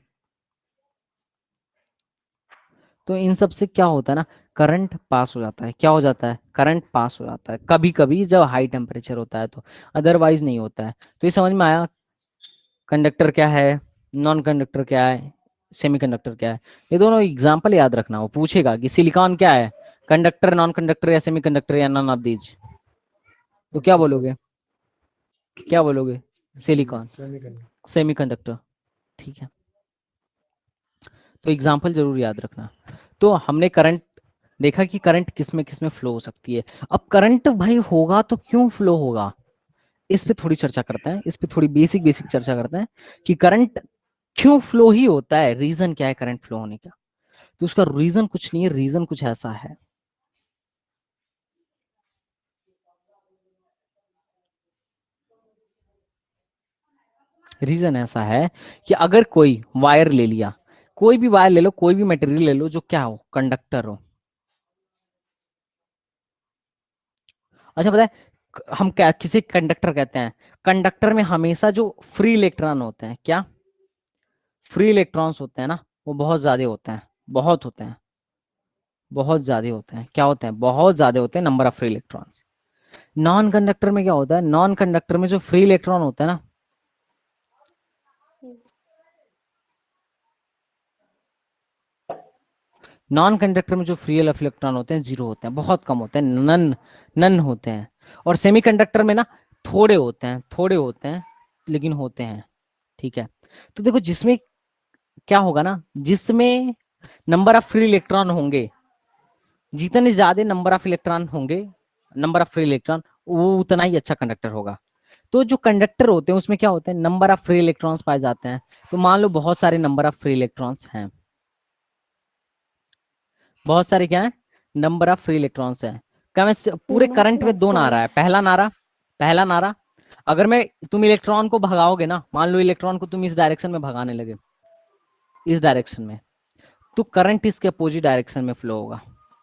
Speaker 1: तो इन सब से क्या होता है ना, करंट पास हो जाता है। क्या हो जाता है? करंट पास हो जाता है कभी कभी जब हाई टेम्परेचर होता है, तो अदरवाइज नहीं होता है। तो ये समझ में आया, कंडक्टर क्या है, नॉन कंडक्टर क्या है, सेमीकंडक्टर क्या है। ये दोनों एग्जांपल याद रखना, वो पूछेगा कि सिलिकॉन क्या है, कंडक्टर, नॉन कंडक्टर या सेमीकंडक्टर या नन ऑफ दीज। तो क्या
Speaker 4: Okay, sir.
Speaker 1: बोलोगे? क्या बोलोगे? Silicon,
Speaker 4: Semiconductor.
Speaker 1: सेमीकंडक्टर। ठीक है, तो एग्जाम्पल जरूर याद रखना। तो हमने करंट देखा कि करंट किस में फ्लो हो सकती है। अब करंट भाई होगा तो क्यों फ्लो होगा, इस पे थोड़ी चर्चा करते हैं, इस पे थोड़ी बेसिक बेसिक चर्चा करते हैं कि करंट क्यों फ्लो ही होता है, रीजन क्या है करंट फ्लो होने का। तो उसका रीजन कुछ नहीं है, रीजन कुछ ऐसा है। रीजन ऐसा है कि अगर कोई वायर ले लिया, कोई भी वायर ले लो, कोई भी मटेरियल ले लो जो क्या हो, कंडक्टर हो। अच्छा पता है हम क्या किसे कंडक्टर कहते हैं? कंडक्टर में हमेशा जो फ्री इलेक्ट्रॉन होते हैं, क्या फ्री इलेक्ट्रॉन्स होते हैं ना, वो बहुत ज्यादा होते हैं, बहुत होते हैं, बहुत ज्यादा होते हैं। क्या होते हैं? बहुत ज्यादा होते हैं, number of free electrons. Non conductor में क्या होता है? नॉन कंडक्टर में जो फ्री इलेक्ट्रॉन होता है ना, नॉन कंडक्टर में जो फ्री इलेक्ट्रॉन होते हैं जीरो होते हैं, बहुत कम होते हैं, नन नन होते हैं। और सेमीकंडक्टर में ना थोड़े होते हैं, थोड़े होते हैं, लेकिन होते हैं। ठीक है, तो देखो जिसमें क्या होगा ना, जिसमें नंबर ऑफ फ्री इलेक्ट्रॉन होंगे, जितने ज्यादा नंबर ऑफ इलेक्ट्रॉन होंगे, नंबर ऑफ फ्री इलेक्ट्रॉन, वो उतना ही अच्छा कंडक्टर होगा। तो जो कंडक्टर होते हैं उसमें क्या होते हैं, नंबर ऑफ फ्री इलेक्ट्रॉन्स पाए जाते हैं। तो मान लो बहुत सारे नंबर ऑफ फ्री इलेक्ट्रॉन्स हैं, बहुत सारे क्या है, नंबर ऑफ फ्री इलेक्ट्रॉन्स हैं। क्या मैं पूरे करंट में दो नारा है, पहला नारा, पहला नारा, अगर मैं तुम इलेक्ट्रॉन को भगाओगे ना, मान लो इलेक्ट्रॉन को तुम इस डायरेक्शन में भगाने लगे, इस डायरेक्शन में, तो करंट इसके अपोजिट डायरेक्शन में फ्लो होगा,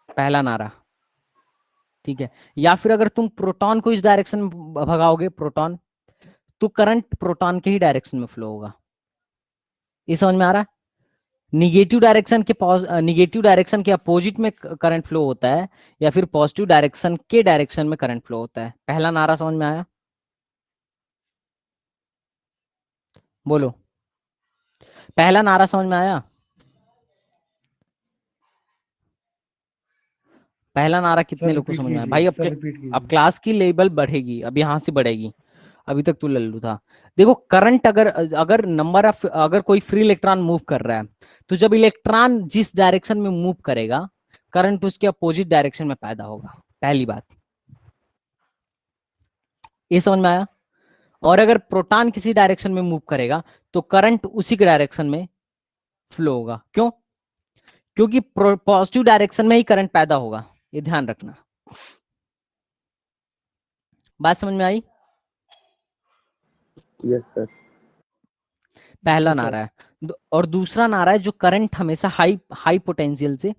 Speaker 1: पहला नारा। ठीक है, या फिर अगर तुम प्रोटॉन को इस डायरेक्शन में भगाओगे, प्रोटॉन, तो करंट प्रोटॉन के ही डायरेक्शन में फ्लो होगा। ये समझ में आ रहा है? निगेटिव डायरेक्शन के अपोजिट में करंट फ्लो होता है, या फिर पॉजिटिव डायरेक्शन के डायरेक्शन में करंट फ्लो होता है। पहला नारा समझ में आया? बोलो, पहला नारा समझ में आया? पहला नारा कितने
Speaker 4: सर
Speaker 1: लोग को
Speaker 4: रिपीट
Speaker 1: समझ में आया
Speaker 4: कीजिए,
Speaker 1: भाई?
Speaker 4: सर रिपीट
Speaker 1: अब
Speaker 4: कीजिए।
Speaker 1: क्लास की लेवल बढ़ेगी, अब यहां से बढ़ेगी। अभी तक तू लल्लू था। देखो करंट अगर अगर नंबर ऑफ, अगर कोई फ्री इलेक्ट्रॉन मूव कर रहा है, तो जब इलेक्ट्रॉन जिस डायरेक्शन में मूव करेगा, करंट उसके अपोजिट डायरेक्शन में पैदा होगा, पहली बात। ये समझ में आया? और अगर प्रोटॉन किसी डायरेक्शन में मूव करेगा, तो करंट उसी के डायरेक्शन में फ्लो होगा। क्यों? क्योंकि पॉजिटिव डायरेक्शन में ही करंट पैदा होगा, ये ध्यान रखना। बात समझ में आई?
Speaker 3: Yes sir.
Speaker 1: पहला
Speaker 4: यस सर।
Speaker 1: नारा है। और दूसरा नारा है जो करंट हमेशा हाई हाई पोटेंशियल से,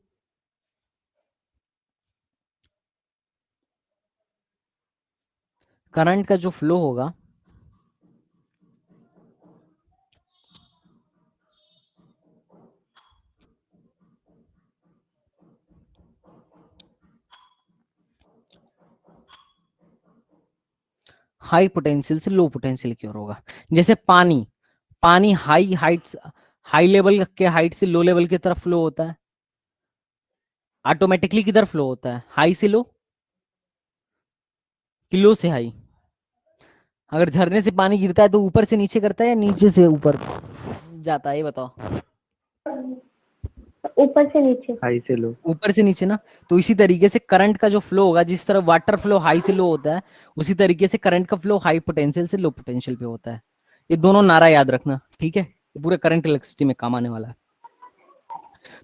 Speaker 1: करंट का जो फ्लो होगा, हाई पोटेंशियल से लो पोटेंशियल की ओर होगा। जैसे पानी, पानी हाई हाइट, हाई लेवल के हाइट से लो लेवल की तरफ फ्लो होता है, ऑटोमेटिकली किधर फ्लो होता है, हाई से लो कि लो से हाई? अगर झरने से पानी गिरता है तो ऊपर से नीचे करता है या नीचे से ऊपर जाता है, ये बताओ।
Speaker 2: ऊपर से नीचे।
Speaker 3: हाई से लो।
Speaker 1: ऊपर से नीचे ना। तो इसी तरीके से करंट का जो फ्लो होगा, जिस तरह वाटर फ्लो हाई से लो होता है, उसी तरीके से करंट का फ्लो हाई पोटेंशियल से लो पोटेंशियल पे होता है। ये दोनों नारा याद रखना, ठीक है? ये पूरे करंट इलेक्ट्रिसिटी में काम आने वाला है।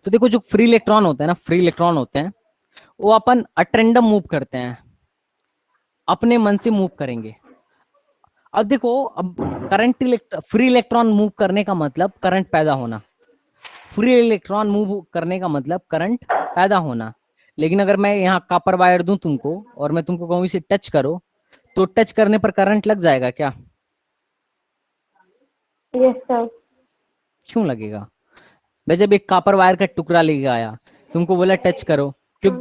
Speaker 1: तो देखो जो फ्री इलेक्ट्रॉन होते हैं ना, फ्री इलेक्ट्रॉन होते हैं, वो अपन अटेंडम मूव करते हैं, अपने मन से मूव करेंगे। अब देखो, अब करंट फ्री इलेक्ट्रॉन मूव करने का मतलब करंट पैदा होना, फ्री इलेक्ट्रॉन मूव करने का मतलब करंट पैदा होना। लेकिन अगर मैं यहाँ कॉपर वायर दूं तुमको और मैं तुमको कहूँ इसे टच करो, तो टच करने पर करंट लग जाएगा क्या?
Speaker 2: Yes sir.
Speaker 1: क्यों लगेगा? मैं जब एक कॉपर वायर का टुकड़ा लेके आया, तुमको बोला टच करो, क्यों?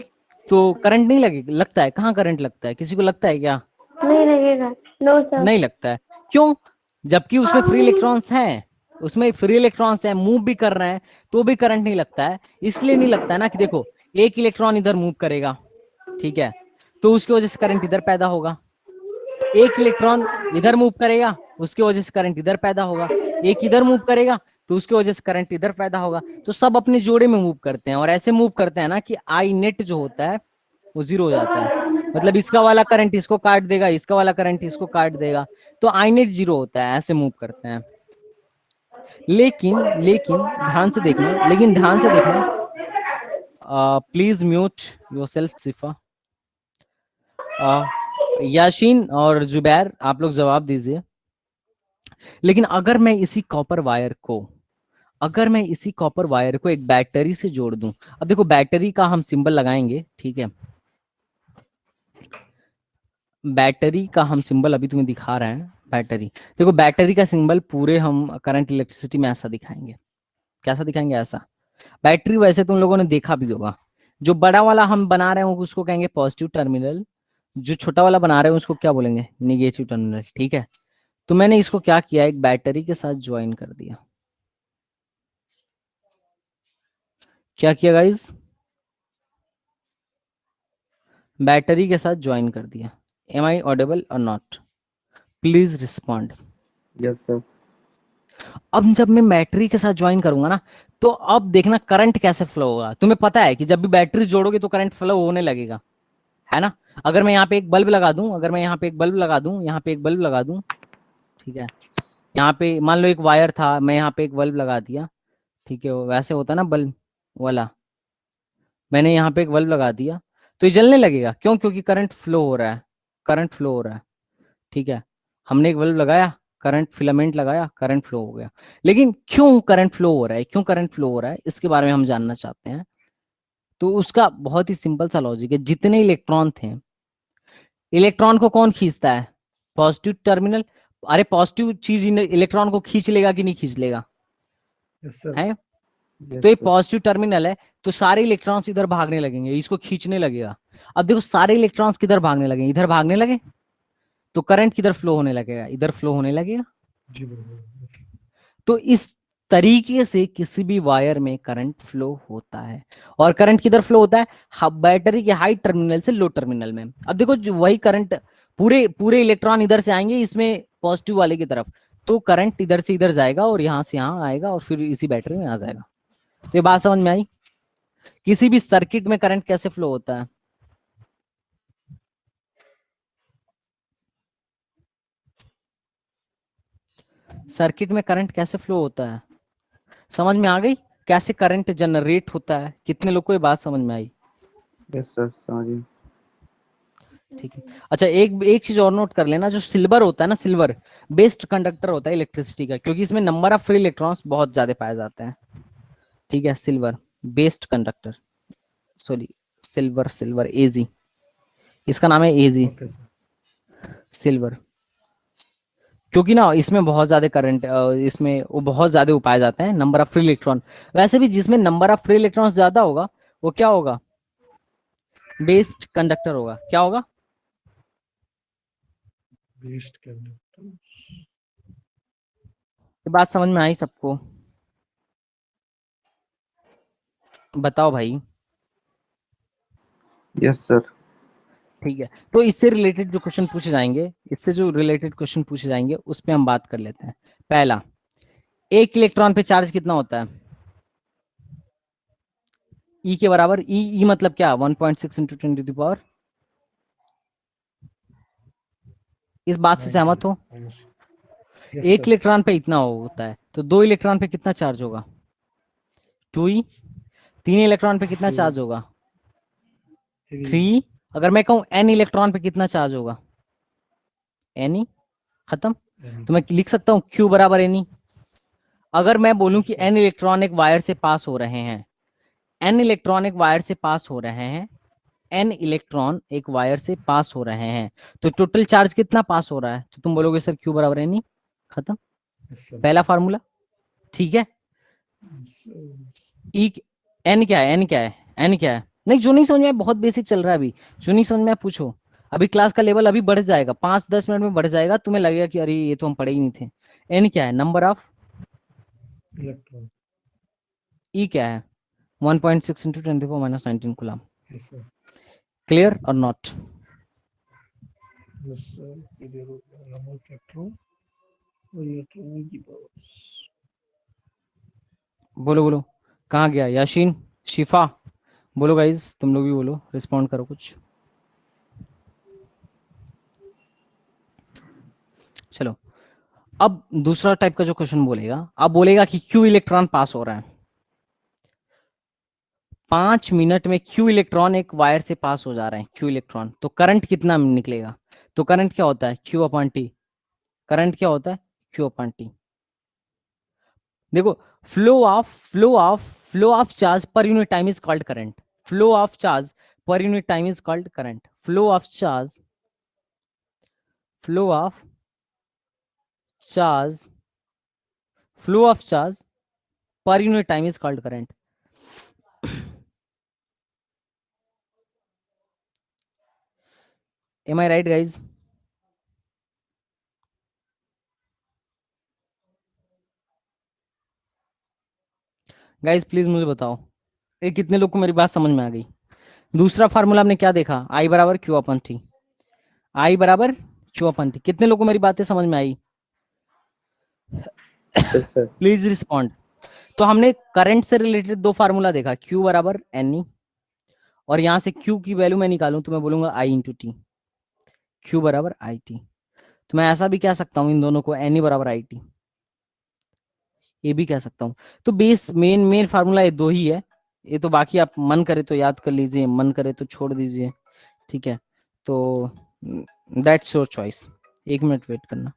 Speaker 1: तो करंट नहीं लगेगा? लगता है? कहाँ करंट लगता है? किसी को लगता है क्या?
Speaker 2: नहीं लगेगा। No sir.
Speaker 1: नहीं लगता है। क्यों? जबकि उसमें फ्री इलेक्ट्रॉन्स हैं, उसमें फ्री इलेक्ट्रॉन्स हैं, मूव भी कर रहे हैं, तो भी करंट नहीं लगता है। इसलिए नहीं लगता है ना कि देखो, एक इलेक्ट्रॉन इधर मूव करेगा, ठीक है, तो उसकी वजह से करंट इधर पैदा होगा। एक इलेक्ट्रॉन इधर मूव करेगा, उसकी वजह से करंट इधर पैदा होगा। एक इधर मूव करेगा, तो उसकी वजह से करंट इधर पैदा होगा। तो सब अपने जोड़े में मूव करते हैं, और ऐसे मूव करते हैं ना कि आई नेट जो होता है वो जीरो हो जाता है। मतलब इसका वाला करंट इसको काट देगा, इसका वाला करंट इसको काट देगा, तो आई नेट जीरो होता है। ऐसे मूव करते हैं। लेकिन लेकिन ध्यान से देखना, लेकिन ध्यान से देखना, प्लीज म्यूट योरसेल्फ सिफा। याशीन और जुबैर, आप लोग जवाब दीजिए। लेकिन अगर मैं इसी कॉपर वायर को, अगर मैं इसी कॉपर वायर को एक बैटरी से जोड़ दूं, अब देखो बैटरी का हम सिंबल लगाएंगे, ठीक है, बैटरी का हम सिंबल अभी तुम्हें दिखा रहे हैं। बैटरी, देखो बैटरी का सिंबल पूरे हम करंट इलेक्ट्रिसिटी में ऐसा दिखाएंगे। कैसा दिखाएंगे? ऐसा। बैटरी वैसे तुम लोगों ने देखा भी होगा, जो बड़ा वाला हम बना रहे हैं उसको कहेंगे पॉजिटिव टर्मिनल, जो छोटा वाला बना रहे हैं उसको क्या बोलेंगे? निगेटिव टर्मिनल, ठीक है। तो मैंने इसको क्या किया, एक बैटरी के साथ ज्वाइन कर दिया। क्या किया गाइस? बैटरी के साथ ज्वाइन कर दिया। एम आई ऑडेबल और not? Please respond.
Speaker 3: Yes sir.
Speaker 1: अब जब मैं बैटरी के साथ ज्वाइन करूंगा ना, तो अब देखना करंट कैसे फ्लो होगा। तुम्हें पता है कि जब भी बैटरी जोड़ोगे तो करंट फ्लो होने लगेगा, है ना? अगर मैं यहाँ पे एक बल्ब लगा दूं, अगर मैं यहाँ पे एक बल्ब लगा दूं, यहाँ पे एक बल्ब लगा दूं, ठीक है, यहाँ पे मान लो एक वायर था, मैं यहाँ पे एक बल्ब लगा दिया, ठीक है, वैसे होता ना बल्ब वाला, मैंने यहाँ पे एक बल्ब लगा दिया, तो ये जलने लगेगा। क्यों? क्योंकि करंट फ्लो हो रहा है, करंट फ्लो हो रहा है, ठीक है। हमने एक बल्ब लगाया, करंट फिलामेंट लगाया, करंट फ्लो हो गया। लेकिन क्यों करंट फ्लो हो रहा है, क्यों करंट फ्लो हो रहा है, इसके बारे में हम जानना चाहते हैं। तो उसका बहुत ही सिंपल सा लॉजिक है। जितने इलेक्ट्रॉन थे, इलेक्ट्रॉन को कौन खींचता है? Positive terminal. अरे पॉजिटिव चीज इलेक्ट्रॉन को खींच लेगा कि नहीं खींच लेगा?
Speaker 4: Yes sir.
Speaker 1: है।
Speaker 3: यस
Speaker 1: तो ये
Speaker 3: सर।
Speaker 1: पॉजिटिव टर्मिनल है, तो सारे इलेक्ट्रॉन्स इधर भागने लगेंगे, इसको खींचने लगेगा। अब देखो सारे इलेक्ट्रॉन्स किधर भागने लगे? इधर भागने लगे, तो करंट किधर फ्लो होने लगेगा? इधर फ्लो होने लगेगा।
Speaker 4: जी बिल्कुल।
Speaker 1: तो इस तरीके से किसी भी वायर में करंट फ्लो होता है। और करंट किधर फ्लो होता है? बैटरी के हाई टर्मिनल से लो टर्मिनल में। अब देखो वही करंट, पूरे पूरे इलेक्ट्रॉन इधर से आएंगे इसमें पॉजिटिव वाले की तरफ, तो करंट इधर से इधर जाएगा और यहां से यहां आएगा और फिर इसी बैटरी में आ जाएगा। तो ये बात समझ में आई? किसी भी सर्किट में करंट कैसे फ्लो होता है? सर्किट में करंट कैसे फ्लो होता है? समझ में आ गई? कैसे करंट जनरेट होता है? कितने लोग को ये बात समझ में आई?
Speaker 3: यस सर, समझिए।
Speaker 1: ठीक है। अच्छा, एक एक चीज और नोट कर लेना, जो सिल्वर होता है ना, सिल्वर बेस्ट कंडक्टर होता है इलेक्ट्रिसिटी का, क्योंकि इसमें नंबर ऑफ फ्री इलेक्ट्रॉन्स बहुत ज्यादा पाए जाते हैं। ठीक है, silver best conductor, sorry, silver, silver A G, इसका नाम है एजी,
Speaker 4: ओके सर।
Speaker 1: सिल्वर। क्योंकि ना इसमें बहुत ज्यादा करंट, इसमें वो बहुत ज्यादा उपाय जाते हैं, नंबर ऑफ फ्री इलेक्ट्रॉन। वैसे भी जिसमें नंबर ऑफ फ्री इलेक्ट्रॉन्स ज्यादा होगा, वो क्या होगा? बेस्ट कंडक्टर होगा। क्या होगा?
Speaker 4: Best conductor.
Speaker 1: ये बात समझ में आई सबको? बताओ भाई।
Speaker 3: Yes sir.
Speaker 1: ठीक है, तो इससे रिलेटेड जो क्वेश्चन पूछे जाएंगे, इससे जो रिलेटेड क्वेश्चन पूछे जाएंगे उस पे हम बात कर लेते हैं। पहला, एक इलेक्ट्रॉन पे चार्ज कितना होता है? ई के बराबर। ई मतलब क्या? 1.6 इंटू 10⁻⁴। इस बात से
Speaker 4: 90।
Speaker 1: सहमत हो?
Speaker 4: यस
Speaker 1: एक
Speaker 4: सर।
Speaker 1: इलेक्ट्रॉन पे इतना होता है, तो दो इलेक्ट्रॉन पे कितना चार्ज होगा? 2e। तीन इलेक्ट्रॉन पे कितना
Speaker 4: 2
Speaker 1: चार्ज होगा?
Speaker 4: 3।
Speaker 1: 3। अगर मैं कहूं n इलेक्ट्रॉन पे कितना चार्ज होगा? n ही। खत्म। तो मैं लिख सकता हूं q बराबर n ही। अगर मैं बोलूं कि n इलेक्ट्रॉन एक वायर से पास हो रहे हैं, n इलेक्ट्रॉन एक वायर से पास हो रहे हैं, n इलेक्ट्रॉन एक वायर से पास हो रहे हैं, तो टोटल चार्ज कितना पास हो रहा है? तो तुम बोलोगे सर Q बराबर है नहीं, खत्म,
Speaker 4: Yes, sir.
Speaker 1: पहला फार्मूला। ठीक है,
Speaker 4: Yes, sir.
Speaker 1: ई एन क्या है, एन क्या है, एन क्या है? नहीं, जो नहीं समझ में आया, बहुत बेसिक चल रहा है अभी, जो नहीं समझ में आया पूछो। अभी क्लास का लेवल अभी बढ़ जाएगा, 5-10 मिनट में बढ़ जाएगा, तुम्हें लगेगा कि अरे ये तो हम पढ़े ही नहीं थे। एन क्या है? Number of
Speaker 4: Electron.
Speaker 1: ई क्या है? 1.6 into 10⁻⁹ coulomb.
Speaker 4: Yes, sir.
Speaker 1: Clear और नॉट?
Speaker 4: Yes, sir. Clear हो गया। Number of electron और electron की powers.
Speaker 1: बोलो बोलो, कहाँ गया याशीन, शिफा? बोलो गाइज, तुम लोग भी बोलो, रिस्पॉन्ड करो कुछ। चलो, अब दूसरा टाइप का जो क्वेश्चन बोलेगा, अब बोलेगा कि क्यू इलेक्ट्रॉन पास हो रहा है 5 मिनट में, क्यू इलेक्ट्रॉन एक वायर से पास हो जा रहे हैं, क्यू इलेक्ट्रॉन, तो करंट कितना निकलेगा? तो करंट क्या होता है? Q upon T. करंट क्या होता है? Q upon T. देखो, flow of charge per unit time is called current. Flow of charge per unit time is called current. Flow of charge flow of charge per unit time is called current. Am I right guys? Guys please मुझे बताओ, ये कितने लोग को मेरी बात समझ में आ गई? दूसरा फार्मूला हमने क्या देखा? आई बराबर क्यू अपन टी। आई बराबर क्यू अपन टी। कितने लोग को मेरी बातें समझ में आई?
Speaker 3: Yes, sir.
Speaker 1: Please respond. तो हमने करंट से रिलेटेड दो फार्मूला देखा, Q बराबर एन, और यहां से Q की वैल्यू मैं निकालूं तो मैं बोलूंगा I इंटू टी। Q बराबर आई टी। तो मैं ऐसा भी कह सकता हूं इन दोनों को, एन बराबर आई टी, ये भी कह सकता हूं। तो बेस मेन मेन फार्मूला ये दो ही है। ये तो बाकी आप मन करे तो याद कर लीजिए, मन करे तो छोड़ दीजिए, ठीक है? तो that's your choice. 1 minute wait करना।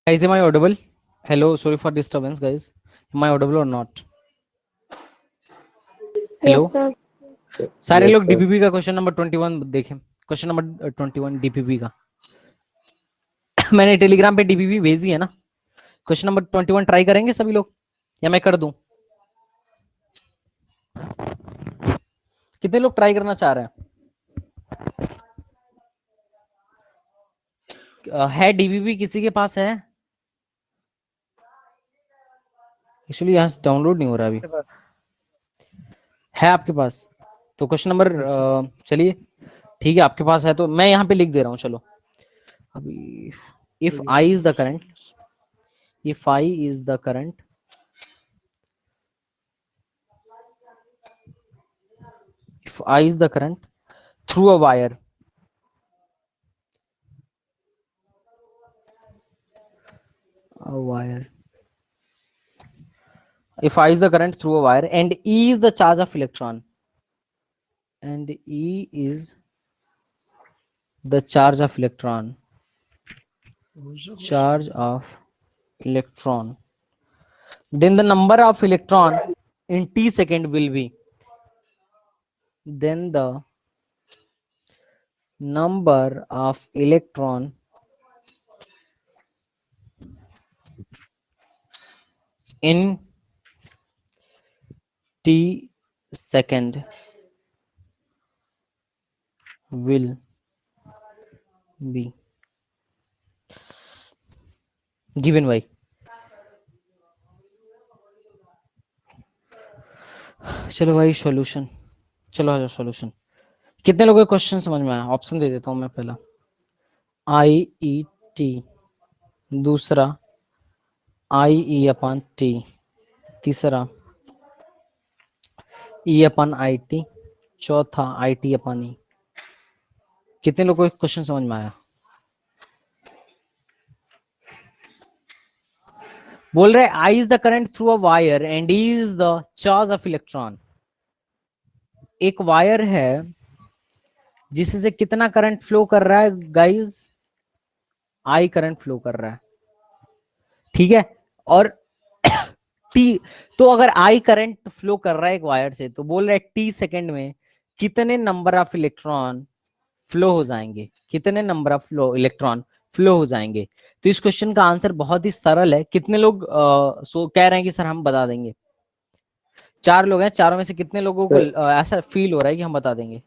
Speaker 1: Guys, am I audible? Hello, sorry for disturbance, guys. Am I audible or not?
Speaker 2: Yes,
Speaker 1: Hello.
Speaker 2: sir.
Speaker 1: सारे
Speaker 3: Yes,
Speaker 1: लोग
Speaker 3: sir.
Speaker 1: डीपीपी का क्वेश्चन नंबर 21 देखें। क्वेश्चन नंबर 21 डीपीपी का मैंने टेलीग्राम पे DPP भेजी है ना। क्वेश्चन नंबर 21 ट्राई करेंगे सभी लोग, या मैं कर दूं? कितने लोग ट्राई करना चाह रहे हैं? है डीपीपी किसी के पास है? एक्चुअली यहाँ से डाउनलोड नहीं हो रहा अभी। है आपके पास? तो क्वेश्चन नंबर चलिए ठीक है, आपके पास है तो मैं यहाँ पे लिख दे रहा हूँ। चलो अभी, if I is the current, if I is the current, if I is the current through a wire, if I is the current through a wire and E is the charge of electron, and E is the charge of electron, charge of electron, then the number of electron in t second will be, then the number of electron in t second will be given by. चलो भाई solution, चलो आ जाओ solution. कितने लोगों को question समझ में आया? ऑप्शन दे देता हूं मैं। पहला IET, दूसरा IE/T, तीसरा E/IT, चौथा IT/E। कितने लोगों को क्वेश्चन समझ में आया? बोल रहे I is the current through a wire and E is the charge of electron। एक वायर है जिससे कितना करंट फ्लो कर रहा है गाइस? I करंट फ्लो कर रहा है, ठीक है। और T, तो अगर I करंट फ्लो कर रहा है एक वायर से, तो बोल रहा है T सेकेंड में कितने नंबर ऑफ इलेक्ट्रॉन फ्लो हो जाएंगे, कितने नंबर ऑफ इलेक्ट्रॉन फ्लो हो जाएंगे। तो इस क्वेश्चन का आंसर बहुत ही सरल है। कितने लोग कह रहे हैं कि सर हम बता देंगे? 4 लोग हैं, चारों में से कितने लोगों को ऐसा फील हो रहा है कि हम बता देंगे?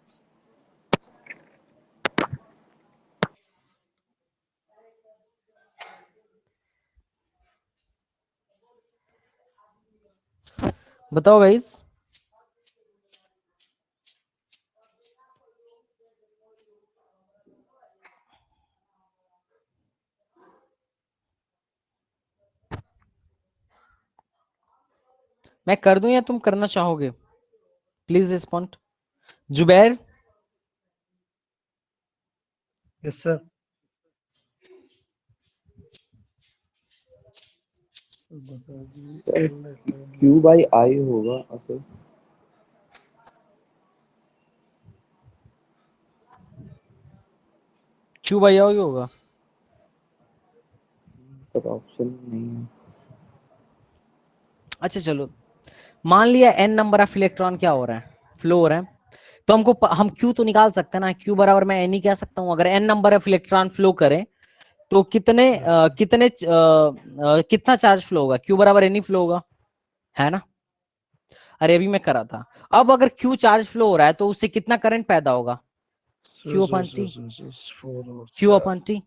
Speaker 1: बताओ गाइस। मैं कर दूं या तुम करना चाहोगे? Please respond. Zubair,
Speaker 4: yes sir.
Speaker 3: Q/I होगा असल।
Speaker 1: क्यू भाई आओ होगा।
Speaker 3: पर ऑप्शन नहीं है।
Speaker 1: अच्छा चलो, मान लिया n नंबर ऑफ इलेक्ट्रॉन क्या हो रहा है, फ्लो हो रहा है। तो हम Q तो निकाल सकते हैं ना। Q बराबर मैं n ही कह सकता हूं। अगर n number of electron flow करें तो कितना चार्ज फ्लो होगा? Q बराबर n ही फ्लो होगा, है ना। अरे अभी मैं करा था। अब अगर Q चार्ज फ्लो हो रहा है तो उससे कितना करंट पैदा होगा? Q/T, Q/T,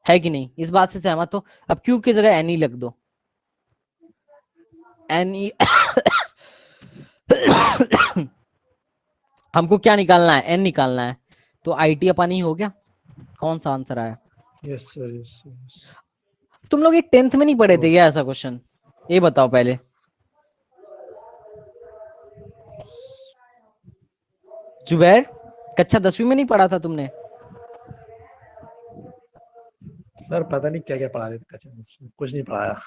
Speaker 1: है कि नहीं? इस बात से सहमत हो? अब Q की जगह n ही लग दो, n ही। हमको क्या निकालना है? n निकालना है। तो IT/E हो गया। कौन सा आंसर आया?
Speaker 4: Yes sir, yes sir.
Speaker 1: तुम लोग ये 10th में नहीं पढ़े थे क्या ऐसा क्वेश्चन? ये बताओ पहले। जुबैर, कक्षा 10वीं में नहीं पढ़ा था तुमने?
Speaker 4: सर पता नहीं क्या क्या पढ़ा रहे थे, कुछ नहीं पढ़ाया।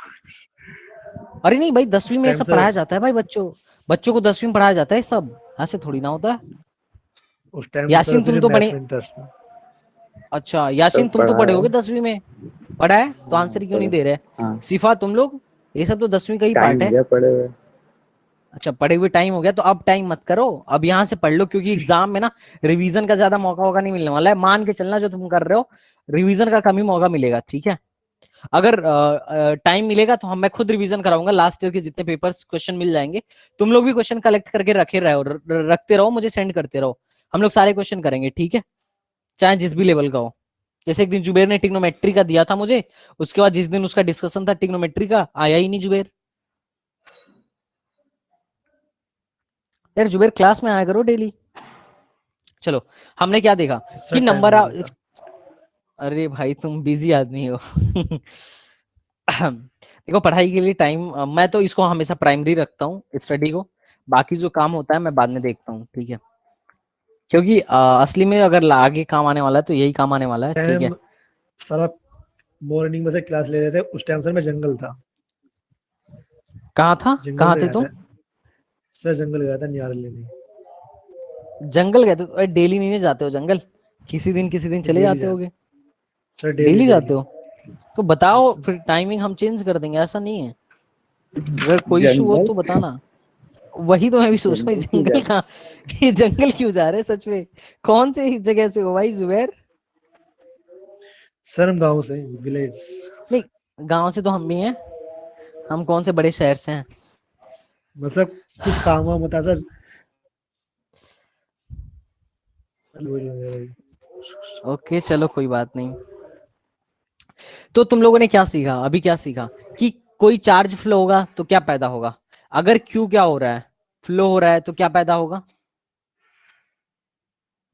Speaker 1: अरे नहीं भाई, 10वीं में ये सब
Speaker 4: सर
Speaker 1: पढ़ाया जाता है भाई। बच्चों को 10वीं में पढ़ाया जाता है सब, ऐसे थोड़ी ना होता है।
Speaker 4: उस टाइम
Speaker 1: यासीन
Speaker 4: सर
Speaker 1: तुम
Speaker 4: मुझे
Speaker 1: तो
Speaker 4: मैथ
Speaker 1: बड़े,
Speaker 4: में इंटरेस्ट था।
Speaker 1: अच्छा यासीन तुम तो
Speaker 3: पढ़ा
Speaker 1: पढ़े
Speaker 3: है।
Speaker 1: होगे 10वीं में। पढ़ा है तो आंसर क्यों नहीं दे रहे?
Speaker 3: हाँ,
Speaker 1: सिफा तुम लोग, ये सब तो 10वीं का ही
Speaker 3: टाइम
Speaker 1: पार्ट
Speaker 3: हो
Speaker 1: है।
Speaker 3: गया पढ़े हुए।
Speaker 1: अच्छा पढ़े हुए टाइम हो गया, तो अब टाइम मत करो, अब यहाँ से पढ़ लो। क्योंकि एग्जाम में ना रिवीजन का ज्यादा मौका होगा नहीं मिलने वाला है। मान के चलना जो तुम कर रहे हो, रिवीजन का कम ही मौका मिलेगा, ठीक है। अगर टाइम मिलेगा तो मैं खुद रिवीजन कराऊंगा। लास्ट ईयर के जितने पेपर्स क्वेश्चन मिल जाएंगे, तुम लोग भी क्वेश्चन कलेक्ट करके रखते रहो, मुझे सेंड करते रहो। हम लोग सारे क्वेश्चन करेंगे, ठीक है, चाहे जिस भी लेवल का हो। जैसे एक दिन जुबेर ने टिग्नोमेट्री का दिया था मुझे, उसके बाद जिस दिन उसका डिस्कशन था टिग्नोमेट्री का, आया ही नहीं जुबेर। यार जुबेर क्लास में आया करो डेली। चलो, हमने क्या देखा कि
Speaker 4: सर टाइम नहीं मिलता।
Speaker 1: अरे भाई तुम बिजी आदमी हो। देखो पढ़ाई के लिए टाइम, मैं तो इसको हमेशा प्राइमरी रखता हूँ स्टडी को। बाकी जो काम होता है मैं बाद में देखता हूँ, ठीक है। क्योंकि असली में अगर आगे काम आने वाला है तो यही काम आने वाला है, ठीक है।
Speaker 4: टाइम सर आप मॉर्निंग में से क्लास ले रहे थे, उस टाइम सर मैं जंगल था।
Speaker 1: कहाँ था,
Speaker 4: जंगल
Speaker 1: कहाँ
Speaker 4: में
Speaker 1: थे
Speaker 4: गया
Speaker 1: तुम?
Speaker 4: था सर, जंगल गया था निहार लेने।
Speaker 1: जंगल गए थे? तो डेली नहीं जाते हो जंगल? किसी दिन चले
Speaker 4: डेली
Speaker 1: जाते
Speaker 4: जा
Speaker 1: होगे।
Speaker 4: सर, डेली
Speaker 1: डेली जाते
Speaker 4: डेली
Speaker 1: हो? तो बताओ, फिर टाइमिंग हम चेंज कर देंगे, ऐसा नहीं है। अगर कोई इशू हो
Speaker 3: जंगल।
Speaker 1: तो बताना। वही तो मैं भी सोच रहा हूँ,
Speaker 3: जंगल क्यों
Speaker 1: जंगल
Speaker 3: जा
Speaker 1: कहाँ, ये जंगल क्यों जा रहे हैं सच में? कौन से जगह से हो भाई जुबैर?
Speaker 4: सर हम गाँव से, विलेज।
Speaker 1: नहीं, गांव से तो हम भी हैं, हम कौन से बड़े शहर से हैं?
Speaker 4: मतलब कुछ काम वाम होता है सर।
Speaker 1: ओके चलो कोई बात नहीं। तो तुम लोगों ने क्या सीखा, अभी क्या सीखा? कि कोई चार्ज फ्लो होगा तो क्या पैदा होगा? अगर क्यू क्या हो रहा है, फ्लो हो रहा है, तो क्या पैदा होगा?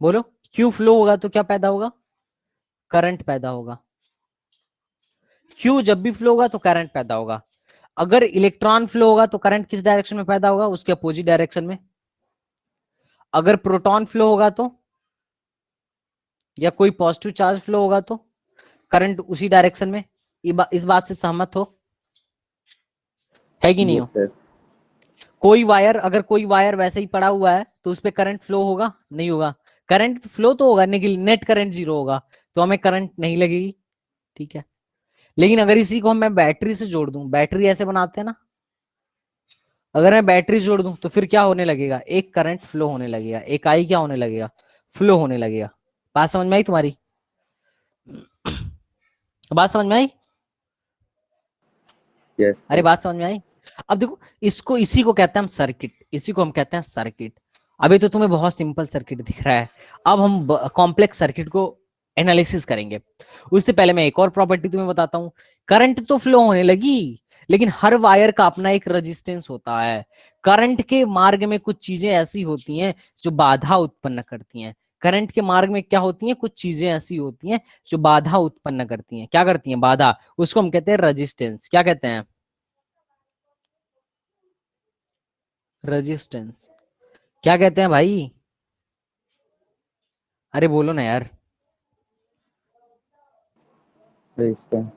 Speaker 1: बोलो। क्यू फ्लो होगा तो क्या पैदा होगा? करंट पैदा होगा। क्यू जब भी फ्लो होगा तो करंट पैदा होगा। अगर इलेक्ट्रॉन फ्लो होगा तो करंट किस डायरेक्शन में पैदा होगा? उसके अपोजिट डायरेक्शन में। अगर प्रोटॉन फ्लो होगा तो, या कोई पॉजिटिव चार्ज फ्लो होगा तो करंट उसी डायरेक्शन में। इस बात से सहमत हो, है कि नहीं
Speaker 3: यस
Speaker 1: हो?
Speaker 3: सर।
Speaker 1: कोई वायर, अगर कोई वायर वैसे ही पड़ा हुआ है तो उस पर करंट फ्लो होगा? नहीं होगा। करंट फ्लो तो होगा लेकिन नेट करंट जीरो होगा, तो हमें करंट नहीं लगेगी। ठीक है। लेकिन अगर इसी को मैं बैटरी से जोड़ दूं, बैटरी ऐसे बनाते हैं ना, अगर मैं बैटरी जोड़ दूं तो फिर क्या होने लगेगा? एक करंट फ्लो होने लगेगा, एक आई क्या होने लगेगा? फ्लो होने लगेगा। बात समझ में आई तुम्हारी? बात समझ में आई?
Speaker 3: यस
Speaker 1: अरे
Speaker 3: सर।
Speaker 1: बात समझ में आई? अब देखो, इसको, इसी को कहते हैं हम सर्किट, इसी को हम कहते हैं सर्किट। अभी तो तुम्हें बहुत सिंपल सर्किट दिख रहा है, अब हम कॉम्प्लेक्स सर्किट को एनालिसिस करेंगे। उससे पहले मैं एक और प्रॉपर्टी तुम्हें बताता हूं। करंट तो फ्लो होने लगी, लेकिन हर वायर का अपना एक रेजिस्टेंस होता है। करंट के मार्ग में कुछ चीजें ऐसी होती हैं जो बाधा उत्पन्न करती हैं। करंट के मार्ग में क्या होती हैं? कुछ चीजें ऐसी होती हैं जो बाधा उत्पन्न करती हैं। क्या करती हैं? बाधा। उसको हम कहते हैं रेजिस्टेंस। क्या कहते हैं? रेजिस्टेंस। क्या कहते हैं भाई? अरे बोलो ना यार।
Speaker 3: रेजिस्टेंस।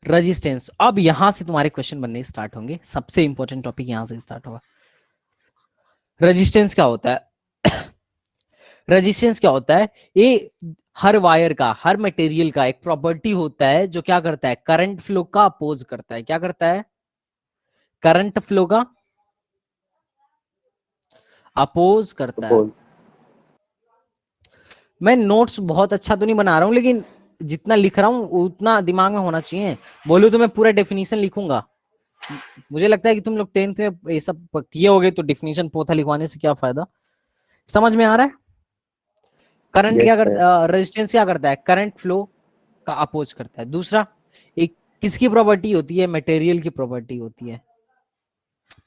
Speaker 1: रेजिस्टेंस। अब यहां से तुम्हारे क्वेश्चन बनने स्टार्ट होंगे, सबसे इंपॉर्टेंट टॉपिक यहां से स्टार्ट होगा। रेजिस्टेंस क्या होता है? रेजिस्टेंस क्या होता है? ये हर वायर का, हर मटेरियल का एक प्रॉपर्टी होता है जो क्या करता है? करंट फ्लो का अपोज करता है। क्या करता है? करंट फ्लो का अपोज करता है।
Speaker 3: सपोज।
Speaker 1: मैं नोट्स बहुत अच्छा तो नहीं बना रहा हूं, लेकिन जितना लिख रहा हूं उतना दिमाग में होना चाहिए। बोलो तो मैं पूरा डेफिनेशन लिखूंगा। मुझे लगता है कि तुम लोग टेंथ में ये सब किए होगे, तो डेफिनेशन पोथा लिखवाने से क्या फायदा? समझ में आ रहा है? करंट
Speaker 3: यस
Speaker 1: क्या
Speaker 3: सर।
Speaker 1: करता है, रेजिस्टेंस क्या करता है? करंट फ्लो का अपोज करता है। दूसरा, एक किसकी प्रॉपर्टी होती है? मटेरियल की प्रॉपर्टी होती है।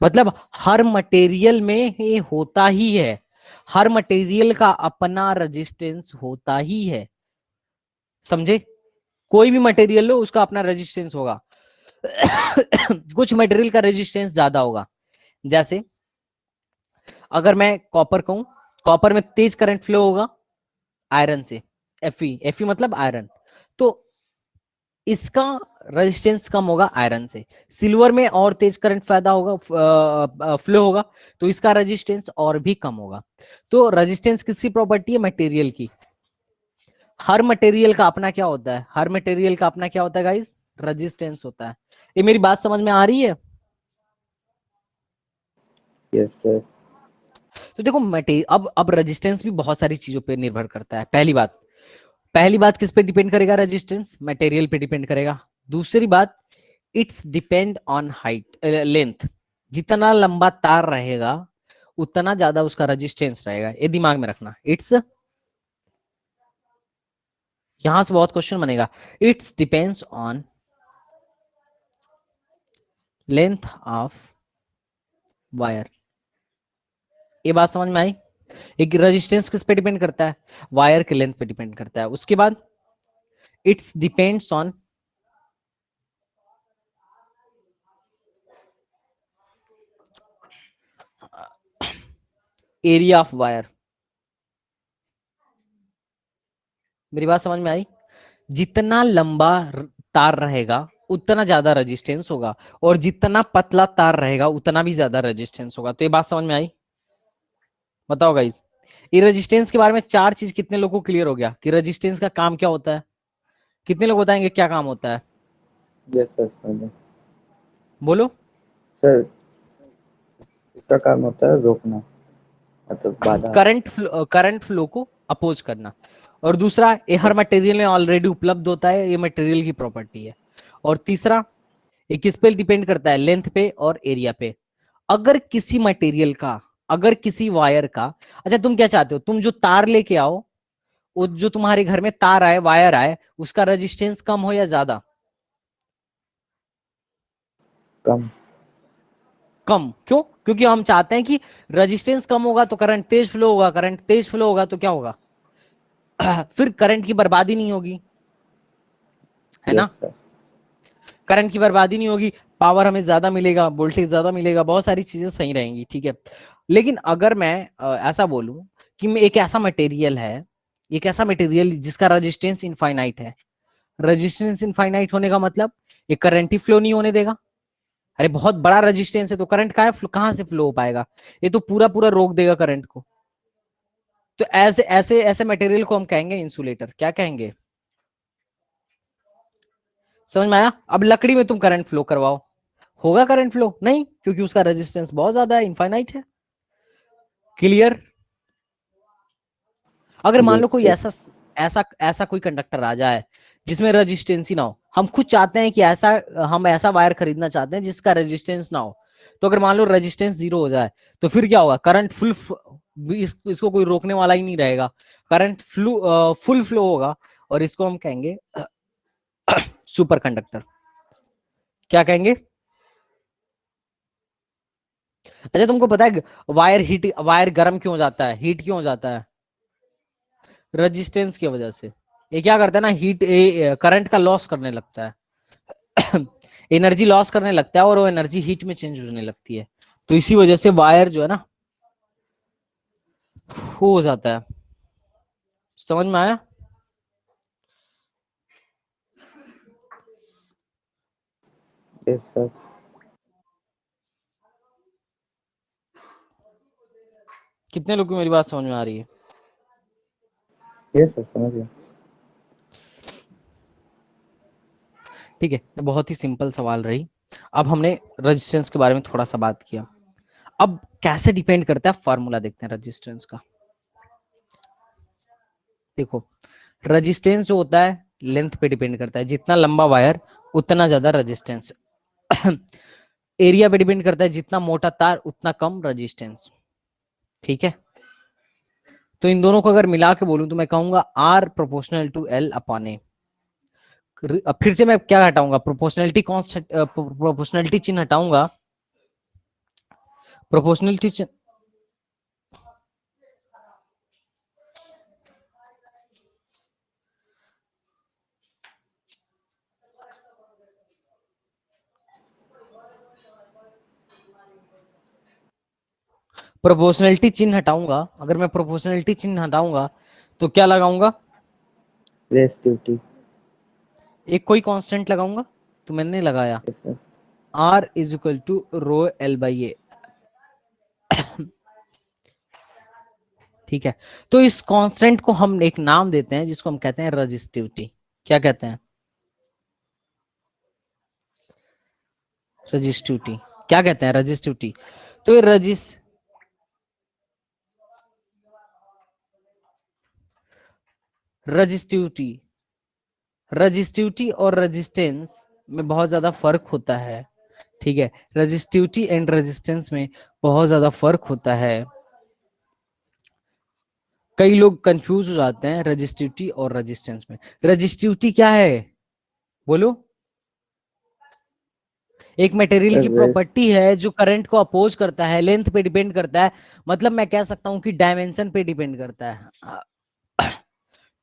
Speaker 1: मतलब हर मटेरियल में ये होता ही है, हर मटेरियल का अपना रेजिस्टेंस होता ही है। समझे? कोई भी मटेरियल लो, उसका अपना रेजिस्टेंस होगा। कुछ मटेरियल का रेजिस्टेंस ज्यादा होगा। जैसे अगर मैं कॉपर कहूं, कॉपर में तेज करंट फ्लो होगा आयरन से। एफई मतलब आयरन, तो इसका रेजिस्टेंस कम होगा आयरन से। सिल्वर में और तेज करंट पैदा होगा, फ्लो होगा, तो इसका रेजिस्टेंस और भी कम होगा। तो रेजिस्टेंस किसकी प्रॉपर्टी है? मटेरियल की। हर मटेरियल का अपना क्या होता है? हर मटेरियल का अपना क्या होता है गाइस? रेजिस्टेंस होता है। ये मेरी बात समझ में आ रही है?
Speaker 3: Yes sir.
Speaker 1: तो देखो मटेरियल, अब रेजिस्टेंस भी बहुत सारी चीजों पे निर्भर करता है। पहली बात किस पे डिपेंड करेगा? रेजिस्टेंस मटेरियल पे डिपेंड करेगा। दूसरी बात, it's depend on height, length. जितना लंबा तार रहेगा उतना ज्यादा उसका रेजिस्टेंस रहेगा, ये दिमाग में रखना। इट्स, यहां से बहुत क्वेश्चन बनेगा। It's depends on length of wire. ये बात समझ में आई? एक रेजिस्टेंस किस पे डिपेंड करता है? वायर के लेंथ पे डिपेंड करता है। उसके बाद it's depends on area of wire. मेरी बात समझ में आई? जितना लंबा तार रहेगा उतना ज्यादा रेजिस्टेंस होगा, और जितना पतला तार रहेगा उतना भी ज्यादा रेजिस्टेंस होगा। तो ये बात समझ में आई? बताओ गाइस, ये रेजिस्टेंस के बारे में चार चीज कितने लोगों को क्लियर हो गया कि रेजिस्टेंस का काम क्या होता है? कितने लोग बताएंगे क्या काम होता है?
Speaker 3: यस सर, समझे।
Speaker 1: बोलो।
Speaker 3: सर, इसका काम होता है रोकना, मतलब बाधा।
Speaker 1: करंट फ्लो को अपोज करना। और दूसरा, ये हर मटेरियल में ऑलरेडी उपलब्ध होता है, ये मटेरियल की प्रॉपर्टी है। और तीसरा, ये किस पे डिपेंड करता है? लेंथ पे और एरिया पे। अगर किसी मटेरियल का, अगर किसी वायर का, अच्छा तुम क्या चाहते हो? तुम जो तार लेके आओ, वो जो तुम्हारे घर में तार आए, वायर आए, उसका रेजिस्टेंस कम हो या ज्यादा?
Speaker 3: कम।
Speaker 1: कम। क्यों? क्योंकि हम चाहते हैं कि रेजिस्टेंस कम होगा तो करंट तेज फ्लो होगा, करंट तेज फ्लो होगा तो क्या होगा? फिर करंट की बर्बादी नहीं होगी, है
Speaker 3: यस
Speaker 1: ना?
Speaker 3: सर।
Speaker 1: करंट की बर्बादी नहीं होगी, पावर हमें ज्यादा मिलेगा, वोल्टेज ज्यादा मिलेगा, बहुत सारी चीजें सही रहेंगी, ठीक है। लेकिन अगर मैं ऐसा बोलूं कि मैं एक ऐसा मटेरियल है, एक ऐसा मटेरियल जिसका रेजिस्टेंस इनफाइनाइट है, रेजिस्टेंस इनफाइनाइट होने का मतलब ये करंट ही फ्लो नहीं होने देगा। अरे बहुत बड़ा रेजिस्टेंस है तो करंट कहां से फ्लो हो पाएगा? ये तो पूरा पूरा रोक देगा करंट को। तो ऐसे ऐसे ऐसे मटेरियल को हम कहेंगे इंसुलेटर। क्या कहेंगे? समझ में आया? अब लकड़ी में तुम करंट फ्लो करवाओ, होगा करंट फ्लो? नहीं, क्योंकि उसका रेजिस्टेंस बहुत ज्यादा है, इनफाइनाइट है। क्लियर? अगर मान
Speaker 3: यस
Speaker 1: लो कोई
Speaker 3: सर।
Speaker 1: ऐसा ऐसा ऐसा कोई कंडक्टर आ जाए जिसमें रेजिस्टेंस ही ना हो, हम खुद चाहते हैं कि ऐसा, हम ऐसा वायर खरीदना चाहते हैं जिसका रेजिस्टेंस ना हो, तो अगर मान लो रेजिस्टेंस 0 हो जाए तो फिर क्या होगा? करंट इसको कोई रोकने वाला ही नहीं रहेगा, करंट फुल फ्लो होगा। और इसको हम कहेंगे सुपर कंडक्टर। क्या कहेंगे? अच्छा तुमको पता है वायर गर्म क्यों हो जाता है, हीट क्यों हो जाता है? रेजिस्टेंस की वजह से। ये क्या करता है ना, हीट करंट का लॉस करने लगता है, एनर्जी लॉस करने लगता है, और वो एनर्जी हीट में चेंज होने लगती है। तो इसी वजह से वायर जो है ना, वो हो जाता है। समझ में आया?
Speaker 3: Yes sir.
Speaker 1: कितने लोग को मेरी बात समझ में आ रही है?
Speaker 3: यस सर, समझ गया।
Speaker 1: ठीक है, ये बहुत ही सिंपल सवाल रही। अब हमने रेजिस्टेंस के बारे में थोड़ा सा बात किया। अब कैसे डिपेंड करता है, फॉर्मूला देखते हैं रेजिस्टेंस का। देखो, रेजिस्टेंस जो होता है लेंथ पे डिपेंड करता है, जितना लंबा वायर उतना ज्यादा रेजिस्टेंस। एरिया पे डिपेंड करता है, जितना मोटा तार उतना कम रेजिस्टेंस। ठीक है, तो इन दोनों को अगर मिला के बोलूं तो मैं कहूंगा R proportional to L upon A. अब फिर से मैं क्या हटाऊंगा? प्रोपोर्शनलिटी कॉन्स्टेंट, प्रोपोर्शनलिटी चिन्ह हटाऊंगा। प्रोपोर्शनलिटी चिन्ह, प्रोपोर्शनलिटी चिन्ह हटाऊंगा। अगर मैं प्रोपोर्शनलिटी चिन्ह हटाऊंगा तो क्या लगाऊंगा?
Speaker 3: रेजिस्टिविटी।
Speaker 1: एक कोई कांस्टेंट लगाऊंगा, तो मैंने लगाया
Speaker 3: yes sir.
Speaker 1: R is equal to rho L by A. ठीक है, तो इस कांस्टेंट को हम एक नाम देते हैं जिसको हम कहते हैं रजिस्टिविटी। क्या कहते हैं? रजिस्टिविटी। क्या कहते हैं? रजिस्टिविटी। तो ये रजिस्टिविटी रजिस्टिविटी और रेजिस्टेंस में बहुत ज्यादा फर्क होता है। ठीक है, रजिस्टिविटी एंड रेजिस्टेंस में बहुत ज्यादा फर्क होता है। कई लोग कंफ्यूज हो जाते हैं रजिस्टिविटी और रेजिस्टेंस में। रजिस्टिविटी क्या है? बोलो। एक मटेरियल की
Speaker 3: सर,
Speaker 1: प्रॉपर्टी है जो करंट को अपोज करता है, लेंथ पे डिपेंड करता है, मतलब मैं कह सकता हूं कि डायमेंशन पे डिपेंड करता है।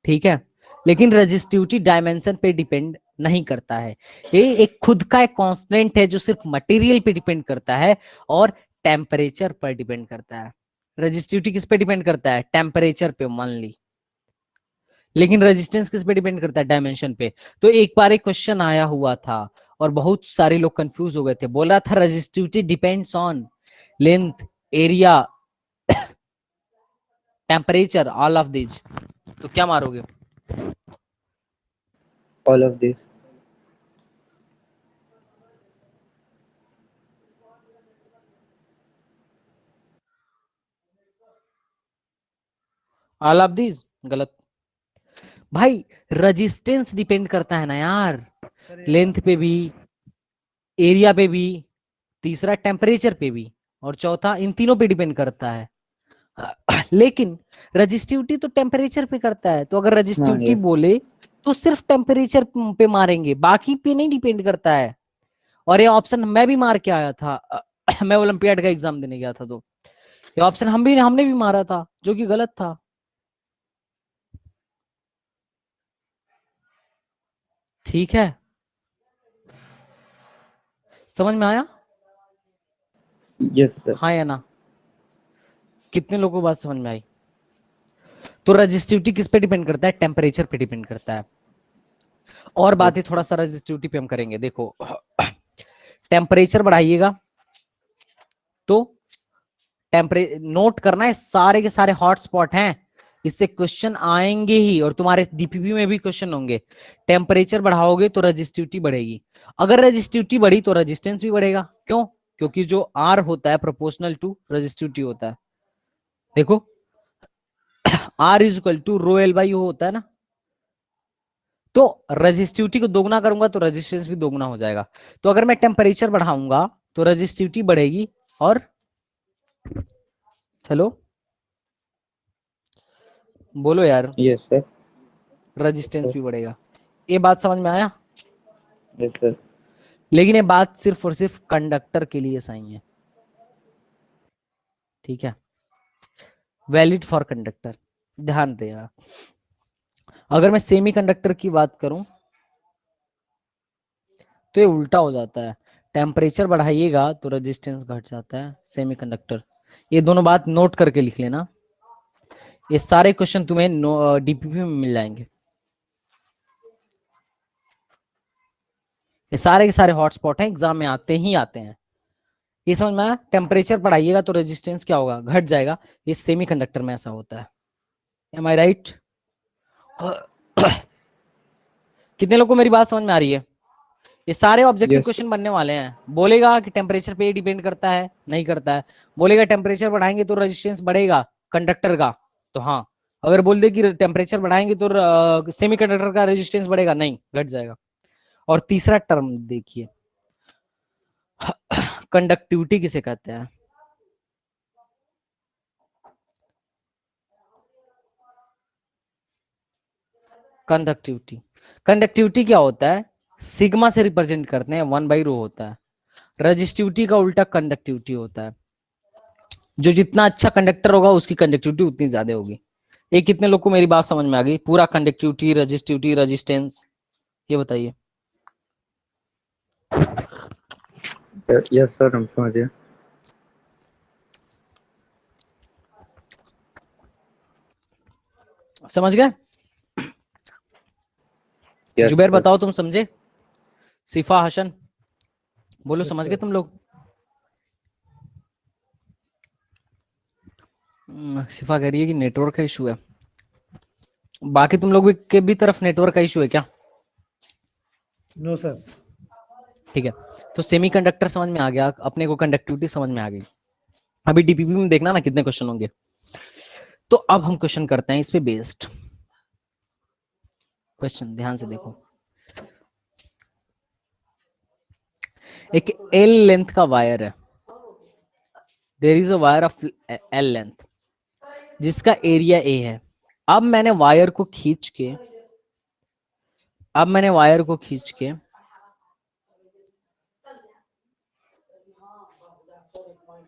Speaker 1: ठीक है, लेकिन रेजिस्टिविटी डायमेंशन पे डिपेंड नहीं करता है। ये एक खुद का एक कांस्टेंट है जो सिर्फ मटेरियल पे डिपेंड करता है और टेम्परेचर पर डिपेंड करता है। रेजिस्टिविटी किस पे डिपेंड करता है? टेम्परेचर पे, मान ली। लेकिन रेजिस्टेंस किस पे डिपेंड करता है? डायमेंशन पे। तो एक बार एक क्वेश्चन आया हुआ था और बहुत सारे लोग कंफ्यूज हो गए थे, बोल रहा था resistivity depends on length, area, temperature, all of this. तो क्या मारोगे?
Speaker 3: All of these.
Speaker 1: All of these गलत भाई। रेजिस्टेंस डिपेंड करता है ना यार, लेंथ पे भी, एरिया पे भी, तीसरा टेम्परेचर पे भी, और चौथा इन तीनों पे डिपेंड करता है। लेकिन रजिस्टिविटी तो टेम्परेचर पे करता है, तो अगर
Speaker 3: हाँ
Speaker 1: रजिस्टिविटी
Speaker 3: यस।
Speaker 1: बोले तो सिर्फ टेम्परेचर पे मारेंगे, बाकी पे नहीं डिपेंड करता है। और ये ऑप्शन मैं भी मार के आया था। मैं ओलंपियाड का एग्जाम देने गया था, तो ये ऑप्शन हमने भी मारा था, जो कि गलत था। ठीक है, समझ में आया?
Speaker 3: Yes sir.
Speaker 1: हाँ या ना? कितने लोगों को बात समझ में आई? तो रजिस्टिविटी किस पे डिपेंड करता है? टेम्परेचर पे डिपेंड करता है। और बातें थोड़ा सा रजिस्टिविटी पे हम करेंगे। देखो, टेम्परेचर बढ़ाइएगा तो टेम्परे नोट करना है, सारे के सारे हॉटस्पॉट हैं, इससे क्वेश्चन आएंगे ही, और तुम्हारे डीपीपी में भी क्वेश्चन होंगे। टेम्परेचर बढ़ाओगे तो रजिस्टिविटी बढ़ेगी, अगर रजिस्टिविटी बढ़ी तो रेजिस्टेंस भी बढ़ेगा। क्यों? क्योंकि जो आर होता है प्रोपोर्शनल टू रजिस्टिविटी होता है। देखो, R is equal to rho L by होता है ना, तो रजिस्टिविटी को दोगुना करूंगा तो रेजिस्टेंस भी दोगुना हो जाएगा। तो अगर मैं टेम्परेचर बढ़ाऊंगा तो रजिस्टिविटी बढ़ेगी, और हेलो, बोलो यार,
Speaker 3: यस सर।
Speaker 1: रेजिस्टेंस भी बढ़ेगा। ये बात समझ में आया?
Speaker 3: Yes sir.
Speaker 1: लेकिन ये बात सिर्फ और सिर्फ कंडक्टर के लिए सही है, ठीक है? वैलिड फॉर कंडक्टर, ध्यान देना। अगर मैं सेमी कंडक्टर की बात करूं तो ये उल्टा हो जाता है, टेम्परेचर बढ़ाइएगा तो रेजिस्टेंस घट जाता है। सेमी कंडक्टर, ये दोनों बात नोट करके लिख लेना, ये सारे क्वेश्चन तुम्हें डीपीपी में मिल जाएंगे। ये सारे के सारे हॉटस्पॉट हैं, एग्जाम में आते ही आते हैं। ये समझ में आया? टेम्परेचर बढ़ाइएगा तो रेजिस्टेंस क्या होगा? घट जाएगा। ये सेमी कंडक्टर में ऐसा होता है। Am I right? कितने लोग को मेरी बात समझ में आ रही है? ये सारे ऑब्जेक्टिव
Speaker 3: यस
Speaker 1: क्वेश्चन बनने वाले हैं। बोलेगा कि टेम्परेचर पे डिपेंड करता है, नहीं करता है। बोलेगा टेम्परेचर बढ़ाएंगे तो रेजिस्टेंस बढ़ेगा कंडक्टर का, तो हाँ। अगर बोल दे कि टेम्परेचर बढ़ाएंगे तो सेमी कंडक्टर का रेजिस्टेंस बढ़ेगा, नहीं, घट जाएगा। और तीसरा टर्म देखिए, कंडक्टिविटी किसे कहते हैं? कंडक्टिविटी, कंडक्टिविटी क्या होता है? सिग्मा से रिप्रेजेंट करते हैं, 1/ρ होता है। रजिस्टिविटी का उल्टा कंडक्टिविटी होता है। जो जितना अच्छा कंडक्टर होगा उसकी कंडक्टिविटी उतनी ज्यादा होगी। ये कितने लोग को मेरी बात समझ में आ गई? पूरा कंडक्टिविटी, रजिस्टिविटी, रेजिस्टेंस, ये बताइए।
Speaker 3: यस सर, हम समझ गए।
Speaker 1: समझ गए?
Speaker 3: Yes
Speaker 1: Zubair
Speaker 3: sir.
Speaker 1: बताओ, तुम समझे? सिफा, हसन, बोलो,
Speaker 4: यस
Speaker 1: समझ गए
Speaker 4: सर।
Speaker 1: तुम लोग? सिफा कह रही है कि नेटवर्क का इशू है। बाकी तुम लोग भी के भी तरफ नेटवर्क का इशू है क्या?
Speaker 4: No sir.
Speaker 1: ठीक है, तो सेमीकंडक्टर समझ में आ गया अपने को, कंडक्टिविटी समझ में आ गई। अभी डीपीपी में देखना ना कितने क्वेश्चन होंगे। तो अब हम क्वेश्चन करते हैं इस पे बेस्ड क्वेश्चन, ध्यान से देखो। एक एल लेंथ का वायर है, there is a wire of L length जिसका एरिया ए है। अब मैंने वायर को खींच के अब मैंने वायर को खींच के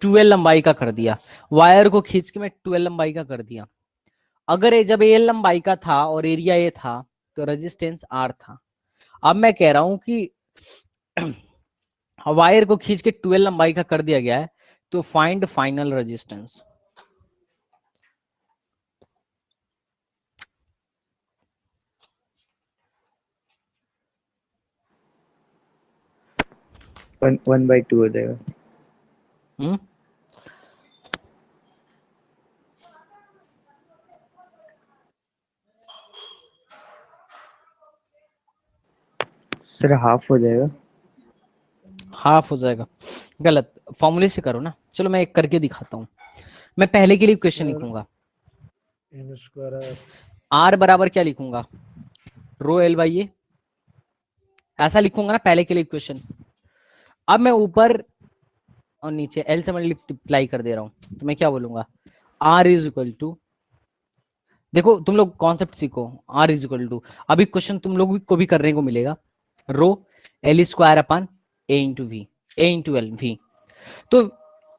Speaker 1: 12 लंबाई का कर दिया। वायर को खींच के मैं 12 लंबाई का कर दिया। अगर ये जब ए लंबाई का था और एरिया ए था तो रेजिस्टेंस आर था। अब मैं कह रहा हूं कि वायर को खींच के 12 लंबाई का कर दिया गया है, तो फाइंड फाइनल रेजिस्टेंस।
Speaker 3: 1/2 हो जाएगा।
Speaker 1: हम्म
Speaker 3: सर हाफ हो जाएगा।
Speaker 1: हाफ हो जाएगा, गलत, फॉर्मूले से करो ना। चलो मैं एक करके दिखाता हूँ। मैं पहले के लिए क्वेश्चन
Speaker 4: सर
Speaker 1: लिखूंगा।
Speaker 4: एन स्क्वायर
Speaker 1: आर बराबर क्या लिखूंगा, रो एल बाई ए, ऐसा लिखूंगा ना पहले के लिए इक्वेशन। अब मैं ऊपर और नीचे एल से मल्टीप्लाई कर दे रहा हूं, तो मैं क्या बोलूंगा, आर इज इक्वल टू, देखो तुम लोग कॉन्सेप्ट सीखो, आर इज इक्वल टू, अभी क्वेश्चन तुम लोग को भी करने को मिलेगा, rho L square upon A into V, A into L V. तो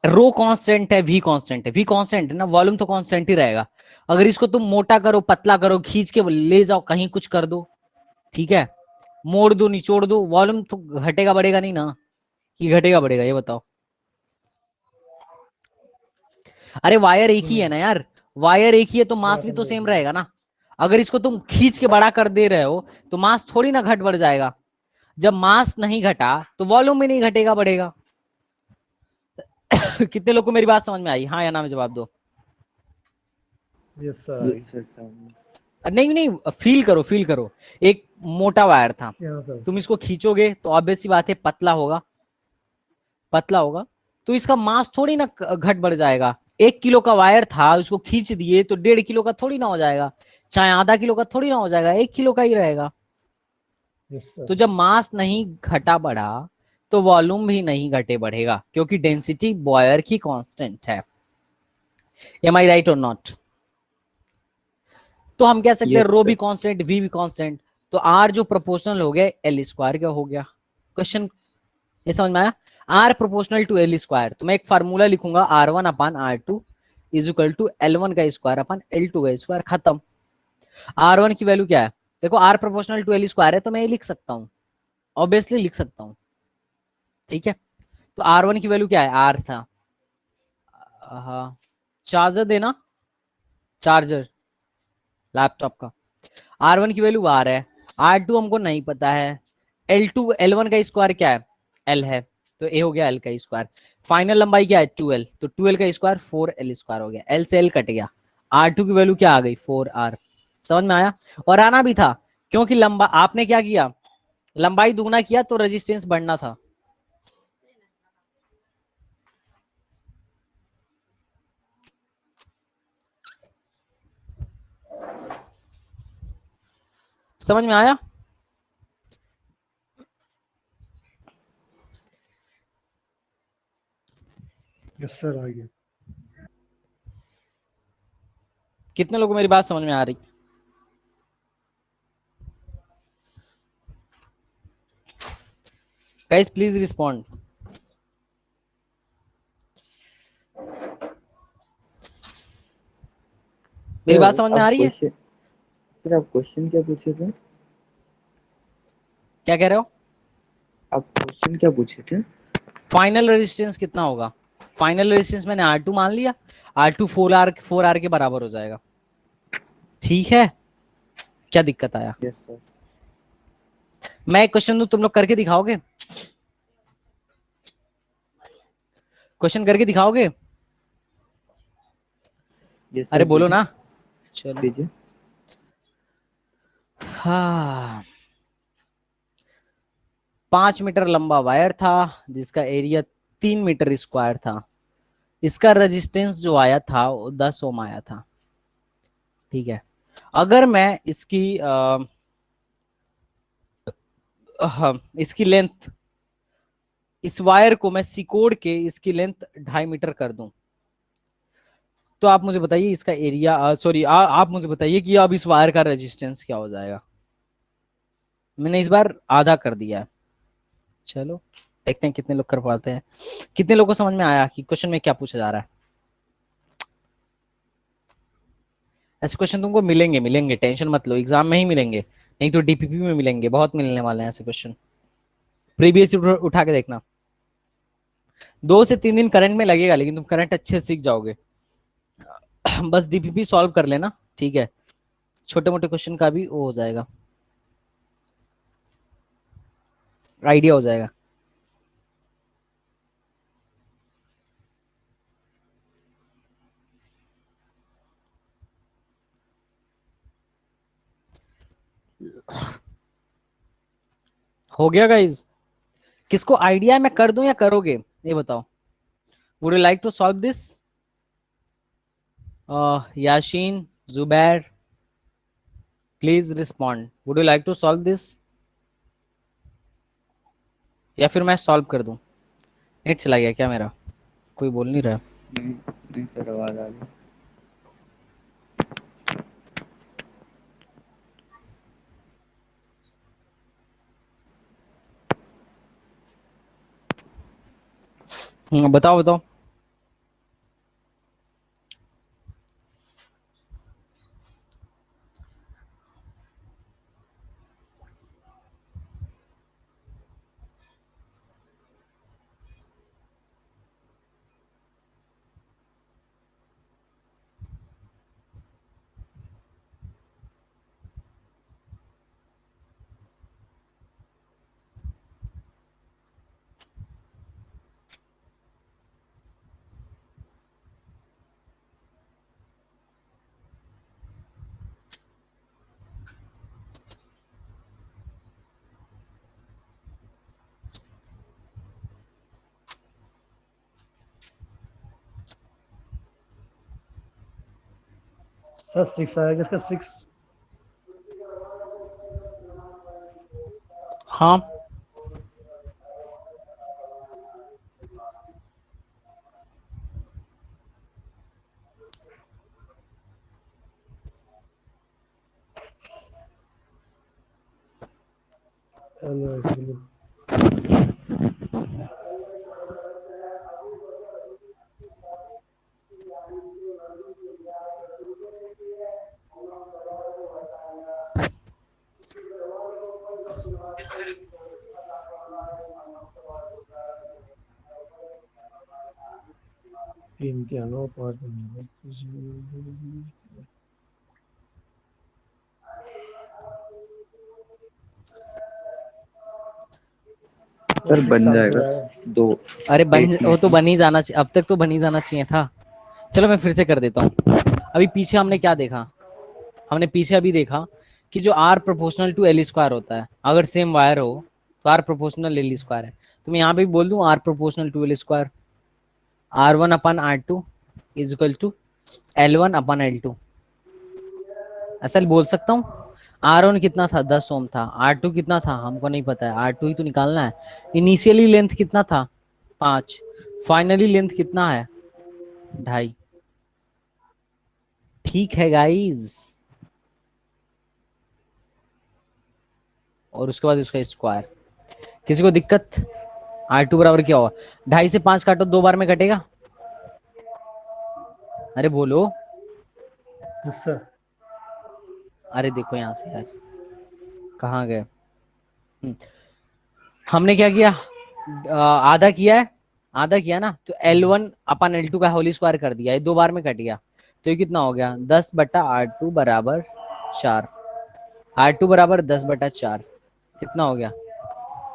Speaker 1: रो कांस्टेंट है, वी कांस्टेंट है, वी कांस्टेंट है ना, वॉल्यूम तो कांस्टेंट ही रहेगा। अगर इसको तुम मोटा करो, पतला करो, खींच के ले जाओ कहीं, कुछ कर दो, ठीक है, मोड़ दो, निचोड़ दो, वॉल्यूम तो घटेगा बढ़ेगा नहीं ना, कि घटेगा बढ़ेगा, ये बताओ। अरे वायर एक ही है ना यार, वायर एक ही है तो मास भी तो सेम रहेगा ना। अगर इसको तुम खींच के बड़ा कर दे रहे हो तो मास थोड़ी ना घट बढ़ जाएगा। जब मास नहीं घटा तो वॉल्यूम भी नहीं घटेगा बढ़ेगा। कितने लोग को मेरी बात समझ में आई, हाँ या ना में जवाब दो।
Speaker 4: Yes sir I.
Speaker 3: Yes sir.
Speaker 1: नहीं नहीं, फील करो, फील करो। एक मोटा वायर था,
Speaker 4: यहाँ सर
Speaker 1: तुम इसको खींचोगे तो ऑब्वियस सी बात है पतला होगा, पतला होगा, तो इसका मास थोड़ी ना घट बढ़ जाएगा। 1 किलो का वायर था, उसको खींच दिए तो 1.5 किलो का थोड़ी ना हो जाएगा, चाहे आधा किलो का थोड़ी ना हो जाएगा, 1 किलो का ही रहेगा।
Speaker 4: यस
Speaker 1: तो
Speaker 4: सर
Speaker 1: जब मास नहीं घटा बढ़ा तो वॉल्यूम भी नहीं घटे बढ़ेगा, क्योंकि डेंसिटी वायर की कांस्टेंट है। एम आई राइट और नॉट? तो हम कह सकते हैं
Speaker 3: यस
Speaker 1: रो भी
Speaker 3: सर।
Speaker 1: कांस्टेंट, वी भी कांस्टेंट, तो आर जो प्रोपोर्शनल हो गया एल स्क्वायर का हो गया। क्वेश्चन ये समझ में आया? R proportional to L square, तो मैं एक फार्मूला लिखूंगा, R one upon R two is equal to L one का स्क्वायर अपन एल टू का स्क्वायर, खत्म। आर वन की वैल्यू क्या है, देखो R proportional to L square है तो मैं ये लिख सकता हूँ, ऑब्वियसली लिख सकता हूँ, ठीक है। तो आर वन की वैल्यू क्या है, आर था, हाँ, चार्जर देना, चार्जर लैपटॉप का, आर वन की वैल्यू आर है, आर टू हमको नहीं पता है, एल टू एल वन का स्क्वायर क्या है, एल है, तो ए हो गया एल का स्क्वायर। फाइनल लंबाई क्या है 2l, तो 2l का स्क्वायर 4l स्क्वायर हो गया, एल से एल कट गया, आर टू की वैल्यू क्या आ गई 4r। समझ में आया? और आना भी था, क्योंकि लंबा आपने क्या किया, लंबाई दुगना किया तो रेजिस्टेंस बढ़ना था। समझ में आया?
Speaker 4: यस सर आ गया।
Speaker 1: कितने लोगों को मेरी बात समझ में आ रही? Guys please respond. मेरी बात
Speaker 3: सर
Speaker 1: समझ में
Speaker 3: आप
Speaker 1: आ रही है?
Speaker 3: क्वेश्चन सर आप क्वेश्चन क्या पूछे थे?
Speaker 1: क्या कह रहे हो?
Speaker 3: आप क्वेश्चन क्या पूछे थे?
Speaker 1: फाइनल रेजिस्टेंस कितना होगा, फाइनल रेजिस्टेंस मैंने आर टू मान लिया, आर टू फोर आर के बराबर हो जाएगा, ठीक है। क्या दिक्कत आया?
Speaker 3: Yes sir.
Speaker 1: मैं एक क्वेश्चन दूं, तुम लोग करके दिखाओगे, क्वेश्चन करके दिखाओगे?
Speaker 3: यस
Speaker 1: अरे
Speaker 3: सर
Speaker 1: बोलो
Speaker 3: कीजिए।
Speaker 1: ना। चलो,
Speaker 3: कीजिए।
Speaker 1: हाँ, 5 मीटर लंबा वायर था जिसका एरिया 3 मीटर स्क्वायर था, इसका रेजिस्टेंस जो आया था वो 10 ओम आया था, ठीक है। अगर मैं इसकी इसकी लेंथ, इस वायर को मैं सिकोड़ के इसकी लेंथ 2.5 मीटर कर दूं, तो आप मुझे बताइए इसका एरिया, सॉरी आप मुझे बताइए कि अब इस वायर का रेजिस्टेंस क्या हो जाएगा। मैंने इस बार आधा कर दिया है, चलो देखते हैं कितने लोग कर पाते हैं। कितने लोगों को समझ में आया कि क्वेश्चन में क्या पूछा जा रहा है? ऐसे क्वेश्चन तुमको मिलेंगे, मिलेंगे, टेंशन मत लो, एग्जाम में ही मिलेंगे, नहीं तो डीपीपी में मिलेंगे, बहुत मिलने वाले हैं ऐसे क्वेश्चन। प्रीवियस उठा के देखना, 2 से 3 दिन करंट में लगेगा, लेकिन तुम करंट अच्छे से सीख जाओगे। बस डीपीपी सॉल्व कर लेना, ठीक है, छोटे मोटे क्वेश्चन का भी वो हो जाएगा, आइडिया हो जाएगा। हो गया गाइज? किसको आइडिया है मैं कर दूं या करोगे, ये बताओ। Would you like to solve this? Yasin, Zubair, please respond. Would you like to solve this या फिर मैं सॉल्व कर दूं? नेट चला गया क्या मेरा? कोई बोल नहीं रहा।
Speaker 3: नहीं नहीं सर, आवाज आ रही।
Speaker 1: बताओ बताओ।
Speaker 4: सर 6 आएगा इसका 6।
Speaker 1: हाँ
Speaker 4: हेलो तीन क्या 9 5
Speaker 3: सर
Speaker 4: 6
Speaker 3: बन
Speaker 4: आंसर
Speaker 3: जाएगा।
Speaker 4: आया।
Speaker 3: दो
Speaker 1: अरे बन,
Speaker 3: एक
Speaker 1: वो
Speaker 3: मिनट
Speaker 1: तो
Speaker 3: में।
Speaker 1: बन ही जाना चाहिए, अब तक तो बन ही जाना चाहिए था। चलो मैं फिर से कर देता हूँ। अभी पीछे हमने क्या देखा? हमने पीछे अभी देखा कि जो R proportional to L square होता है, अगर सेम वायर हो तो आर प्रोपोर्शनल एल स्क्वायर है। तो मैं यहाँ पे भी बोल दूं R proportional to L square, R one upon R two is equal to L one upon L two. ऐसा बोल सकता हूँ। आर वन कितना था? 10 ओम था। आर टू कितना था? हमको नहीं पता है, आर टू ही तो निकालना है। इनिशियली लेंथ कितना था? 5। फाइनली लेंथ कितना है? 2.5। ठीक है गाइज। और उसके बाद उसका स्क्वायर। किसी को दिक्कत? आर टू बराबर क्या होगा? 2.5 से 5 काटो, 2 बार में कटेगा। अरे बोलो।
Speaker 4: Yes sir.
Speaker 1: अरे देखो यहां से यार, कहाँ गए? हमने क्या किया? आधा किया है, आधा किया ना, तो L one upon L two का होल स्क्वायर कर दिया, ये 2 बार में कट गया। तो ये कितना हो गया? 10/R2 बराबर 4। R2 बराबर 10/4 कितना हो गया?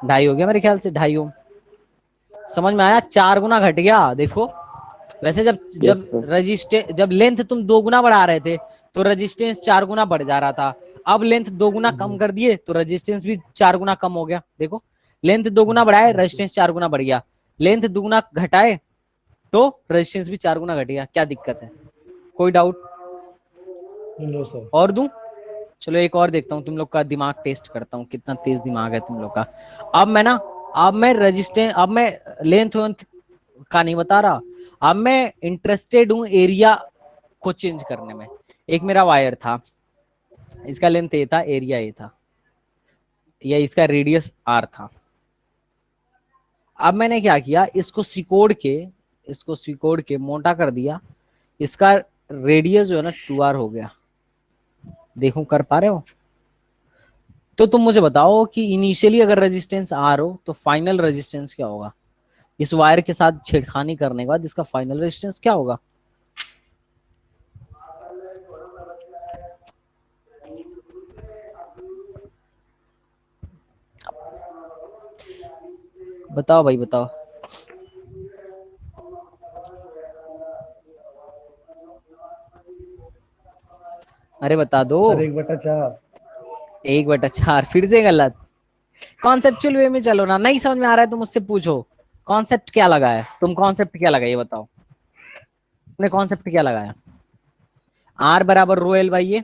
Speaker 1: 2.5 हो गया मेरे ख्याल से, 2.5 ओम। समझ में आया? 4 गुना घट गया देखो। वैसे जब
Speaker 3: यस
Speaker 1: जब
Speaker 3: सर।
Speaker 1: रजिस्टेंस, जब लेंथ तुम 2 गुना बढ़ा रहे थे तो रजिस्टेंस 4 गुना बढ़ जा रहा था। अब लेंथ 2 गुना कम कर दिए तो रजिस्टेंस भी 4 गुना कम हो गया। देखो, लेंथ 2 गुना बढ़ाए, रेजिस्टेंस 4 गुना बढ़ गया। लेंथ 2 गुना घटाए तो रेजिस्टेंस भी 4 गुना घट गया। क्या दिक्कत है? कोई डाउट?
Speaker 4: No sir.
Speaker 1: और दूं? चलो एक और देखता हूँ, तुम लोग का दिमाग टेस्ट करता हूँ, कितना तेज दिमाग है तुम लोग का। अब मैं ना, अब मैं रजिस्टेंस, अब मैं लेंथ वेंथ का नहीं बता रहा। अब मैं इंटरेस्टेड हूँ एरिया को चेंज करने में। एक मेरा वायर था, इसका लेंथ ए था, एरिया ए था, या इसका रेडियस आर था। अब मैंने क्या किया, इसको सिकोड़ के मोटा कर दिया। इसका रेडियस जो है ना 2R हो गया। देखो कर पा रहे हो? तो तुम मुझे बताओ कि इनिशियली अगर रेजिस्टेंस आर हो तो फाइनल रेजिस्टेंस क्या होगा? इस वायर के साथ छेड़खानी करने के बाद इसका फाइनल रेजिस्टेंस क्या होगा? बताओ भाई बताओ। अरे बता दो।
Speaker 4: सर 1/4।
Speaker 1: 1/4 फिर से गलत। कॉन्सेप्चुअल वे में चलो ना, नहीं समझ में आ रहा है तो मुझसे पूछो कॉन्सेप्ट क्या लगा है, तुम कॉन्सेप्ट क्या लगा ये बताओ, तुमने कॉन्सेप्ट क्या लगाया? आर बराबर रो एल बाई ए,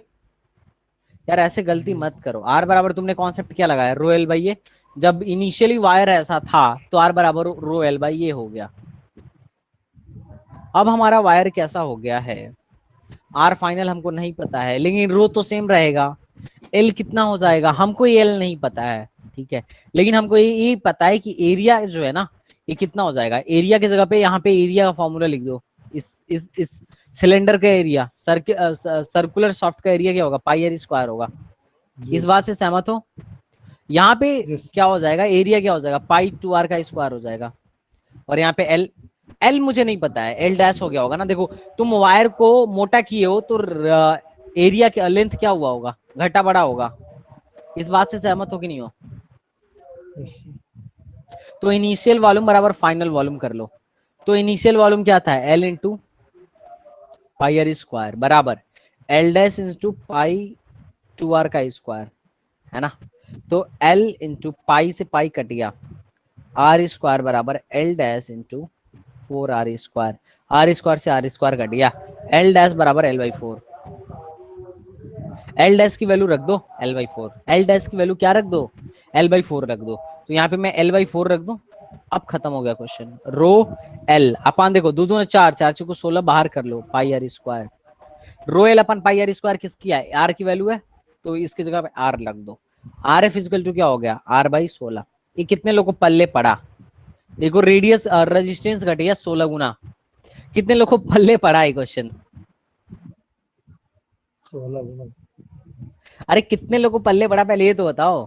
Speaker 1: यार ऐसे गलती मत करो, आर बराबर तुमने कॉन्सेप्ट क्या लगाया, रो एल बाई ए, जब इनिशियली वायर ऐसा था तो आर बराबर रो एल बाई ए हो गया। अब हमारा वायर कैसा हो गया है, आर फाइनल हमको नहीं पता है, लेकिन रो तो सेम रहेगा, एल कितना हो जाएगा हमको ये एल नहीं पता है, ठीक है, लेकिन हमको ये पता है कि एरिया जो है ना ये कितना हो जाएगा, एरिया की जगह पे यहाँ पे एरिया का फॉर्मूला लिख दो, इस सिलेंडर का एरिया, सर्कुलर सॉफ्ट का एरिया क्या होगा, पाई आर स्क्वायर होगा। इस बात से सहमत हो? यहाँ पे
Speaker 4: Yes.
Speaker 1: क्या हो जाएगा, एरिया क्या हो जाएगा, पाई टू आर का स्क्वायर हो जाएगा, और यहाँ पे एल, एल मुझे नहीं पता है, एल डैश हो गया होगा ना, देखो तुम वायर को मोटा किए हो तो एरिया का लेंथ क्या हुआ होगा, घटा बड़ा होगा, इस बात से सहमत हो कि नहीं हो?
Speaker 4: Yes.
Speaker 1: तो इनिशियल वॉल्यूम बराबर फाइनल वॉल्यूम कर लो, तो इनिशियल वॉल्यूम क्या था, L into pi R square बराबर L dash into pi two R का स्क्वायर, है ना, तो एल इंटू पाई से पाई कट गया, आर स्क्वायर बराबर L dash into 4r square, R square से आर स्क्वायर कट गया, एल डैश बराबर एल बाई 4, एल डैश की वैल्यू रख दो एल बाई 4, एल डैश की वैल्यू क्या रख दो, एल बाई 4 रख दो, तो यहाँ पे मैं एल बाई 4 रख दूं, अब खत्म हो गया क्वेश्चन, रो एल अपन देखो दो दो 4, 4 को 16 बाहर कर लो, pi R square, rho L upon pi R square किसकी है, आर की वैल्यू है, तो इसकी जगह पे आर लग दो, आर एफ इजिकल टू क्या हो गया, आर बाई 16, ये कितने लोगों को पल्ले पड़ा, देखो रेडियस रेजिस्टेंस घट गया 16 गुना, कितने लोगों को पल्ले पड़ा है क्वेश्चन,
Speaker 4: 16 गुना।
Speaker 1: अरे कितने लोगों को पल्ले पड़ा पहले ये तो बताओ,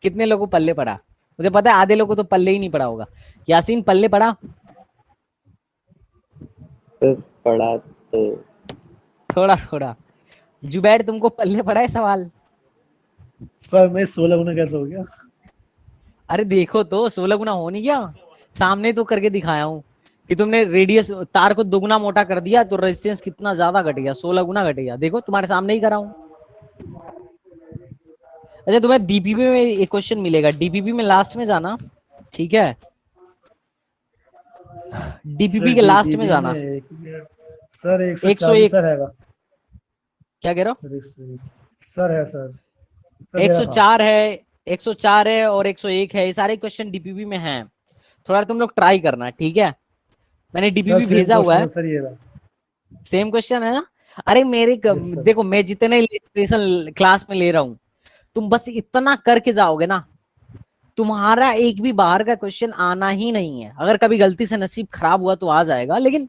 Speaker 1: कितने लोगों को पल्ले पड़ा, मुझे पता है आधे लोगों को तो पल्ले ही नहीं पड़ा होगा, यासीन पल्ले पड़ा,
Speaker 3: फिर पढ़ा तो
Speaker 1: थोड़ा थोड़ा, जुबैर तुमको पल्ले पड़ा है सवाल,
Speaker 4: सर मैं 16 गुना कैसे हो गया?
Speaker 1: अरे देखो तो 16 गुना हो नहीं गया, सामने तो करके दिखाया हूँ कि तुमने रेडियस तार को दुगना मोटा कर दिया तो रेजिस्टेंस कितना ज्यादा घट गया, 16 गुना घट गया, देखो तुम्हारे सामने ही करा हूँ। अच्छा तुम्हें डीपीपी में एक क्वेश्चन मिलेगा, डीपीपी में लास्ट में जाना, ठीक है, डीपीपी के लास्ट में जाना,
Speaker 4: सर
Speaker 1: 101
Speaker 4: 140 सर हैगा,
Speaker 1: क्या कह रहे हो,
Speaker 4: सर 101 सर है सर, सर मेरा था।
Speaker 1: 104 है, 104 है और 101 है, ये सारे क्वेश्चन डीपीपी में हैं, थोड़ा तुम लोग ट्राई करना, ठीक है, मैंने
Speaker 4: सर
Speaker 1: डीपीपी
Speaker 4: सेम
Speaker 1: भेजा हुआ
Speaker 4: क्वेश्चन
Speaker 1: है,
Speaker 4: है सर ये रहा।
Speaker 1: सेम क्वेश्चन है ना, अरे मेरे
Speaker 4: Yes, sir.
Speaker 1: देखो मैं जितने इलस्ट्रेशन क्लास में ले रहा हूँ, तुम बस इतना करके जाओगे ना, तुम्हारा एक भी बाहर का क्वेश्चन आना ही नहीं है, अगर कभी गलती से नसीब खराब हुआ तो आ जाएगा, लेकिन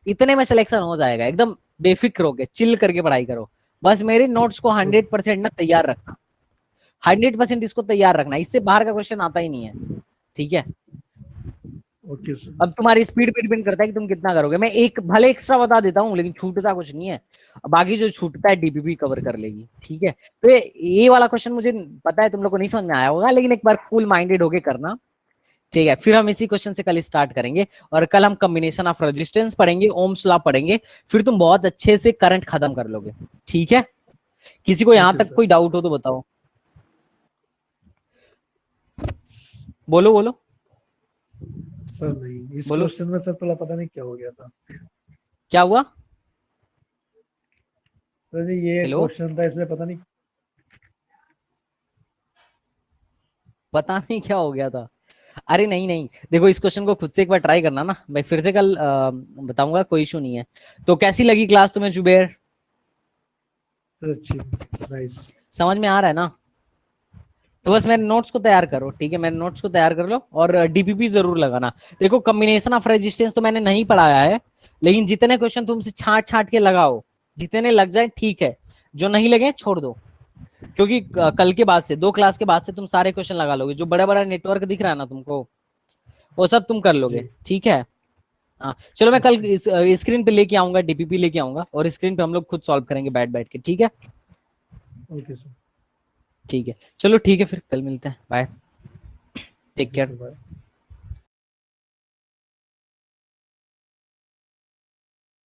Speaker 1: इतने में सिलेक्शन हो जाएगा, एकदम बेफिक्र होके चिल करके पढ़ाई करो, बस मेरे नोट्स को 100% ना तैयार रखना, 100% इसको तैयार रखना, इससे बाहर का क्वेश्चन आता ही नहीं है, ठीक है।
Speaker 4: Okay sir.
Speaker 1: अब तुम्हारी स्पीड पे डिपेंड करता है कि तुम कितना करोगे, मैं एक भले एक्स्ट्रा बता देता हूँ लेकिन छूटता कुछ नहीं है, बाकी जो छूटता है डीपीपी कवर कर लेगी, ठीक है। तो ये वाला क्वेश्चन मुझे पता है तुम लोग को नहीं समझ में आया होगा, लेकिन एक बार कूल माइंडेड होके करना, ठीक है। फिर हम इसी क्वेश्चन से कल स्टार्ट करेंगे, और कल हम कॉम्बिनेशन ऑफ रेजिस्टेंस पढ़ेंगे, ओम्स लॉ पढ़ेंगे, फिर तुम बहुत अच्छे से करंट खत्म कर लोगे, ठीक है। किसी को यहाँ
Speaker 4: Okay,
Speaker 1: तक
Speaker 4: sir.
Speaker 1: कोई डाउट हो तो बताओ, बोलो बोलो
Speaker 4: सर नहीं, इस
Speaker 1: बोलो,
Speaker 4: क्वेश्चन में सर पहला पता नहीं क्या हो गया था
Speaker 1: क्या हुआ,
Speaker 4: सर जी, ये
Speaker 1: हेलो,
Speaker 4: क्वेश्चन था इसलिए पता नहीं।
Speaker 1: पता नहीं क्या हो गया था, अरे नहीं नहीं, देखो इस क्वेश्चन को खुद से एक बार ट्राई करना ना, मैं फिर से कल बताऊंगा, कोई इशू नहीं है। तो कैसी लगी क्लास तुम्हें जुबेर,
Speaker 4: सर अच्छी, नाइस।
Speaker 1: समझ में आ रहा है ना? तो बस मेरे नोट्स को तैयार करो, ठीक है, मेरे नोट्स को तैयार कर लो, और डीपीपी जरूर लगाना। देखो कॉम्बिनेशन ऑफ रेजिस्टेंस तो मैंने नहीं पढ़ाया है, लेकिन जितने क्वेश्चन तुमसे छांट छांट के लगाओ, जितने लग जाए ठीक है, जो नहीं लगे छोड़ दो, क्योंकि कल के बाद से 2 क्लास के बाद से तुम सारे क्वेश्चन लगा लोगे, जो बड़ा बड़ा नेटवर्क दिख रहा है ना तुमको, वो सब तुम कर लोगे,
Speaker 4: जी।
Speaker 1: ठीक है। हाँ चलो, मैं कल स्क्रीन पे लेके आऊंगा, डीपीपी लेके आऊंगा, और स्क्रीन पे हम लोग खुद सॉल्व करेंगे बैठ बैठ के, ठीक है।
Speaker 4: Okay sir.
Speaker 1: ठीक है चलो, ठीक है, फिर कल मिलते हैं, bye, take
Speaker 4: okay
Speaker 1: care.
Speaker 4: Sir, bye.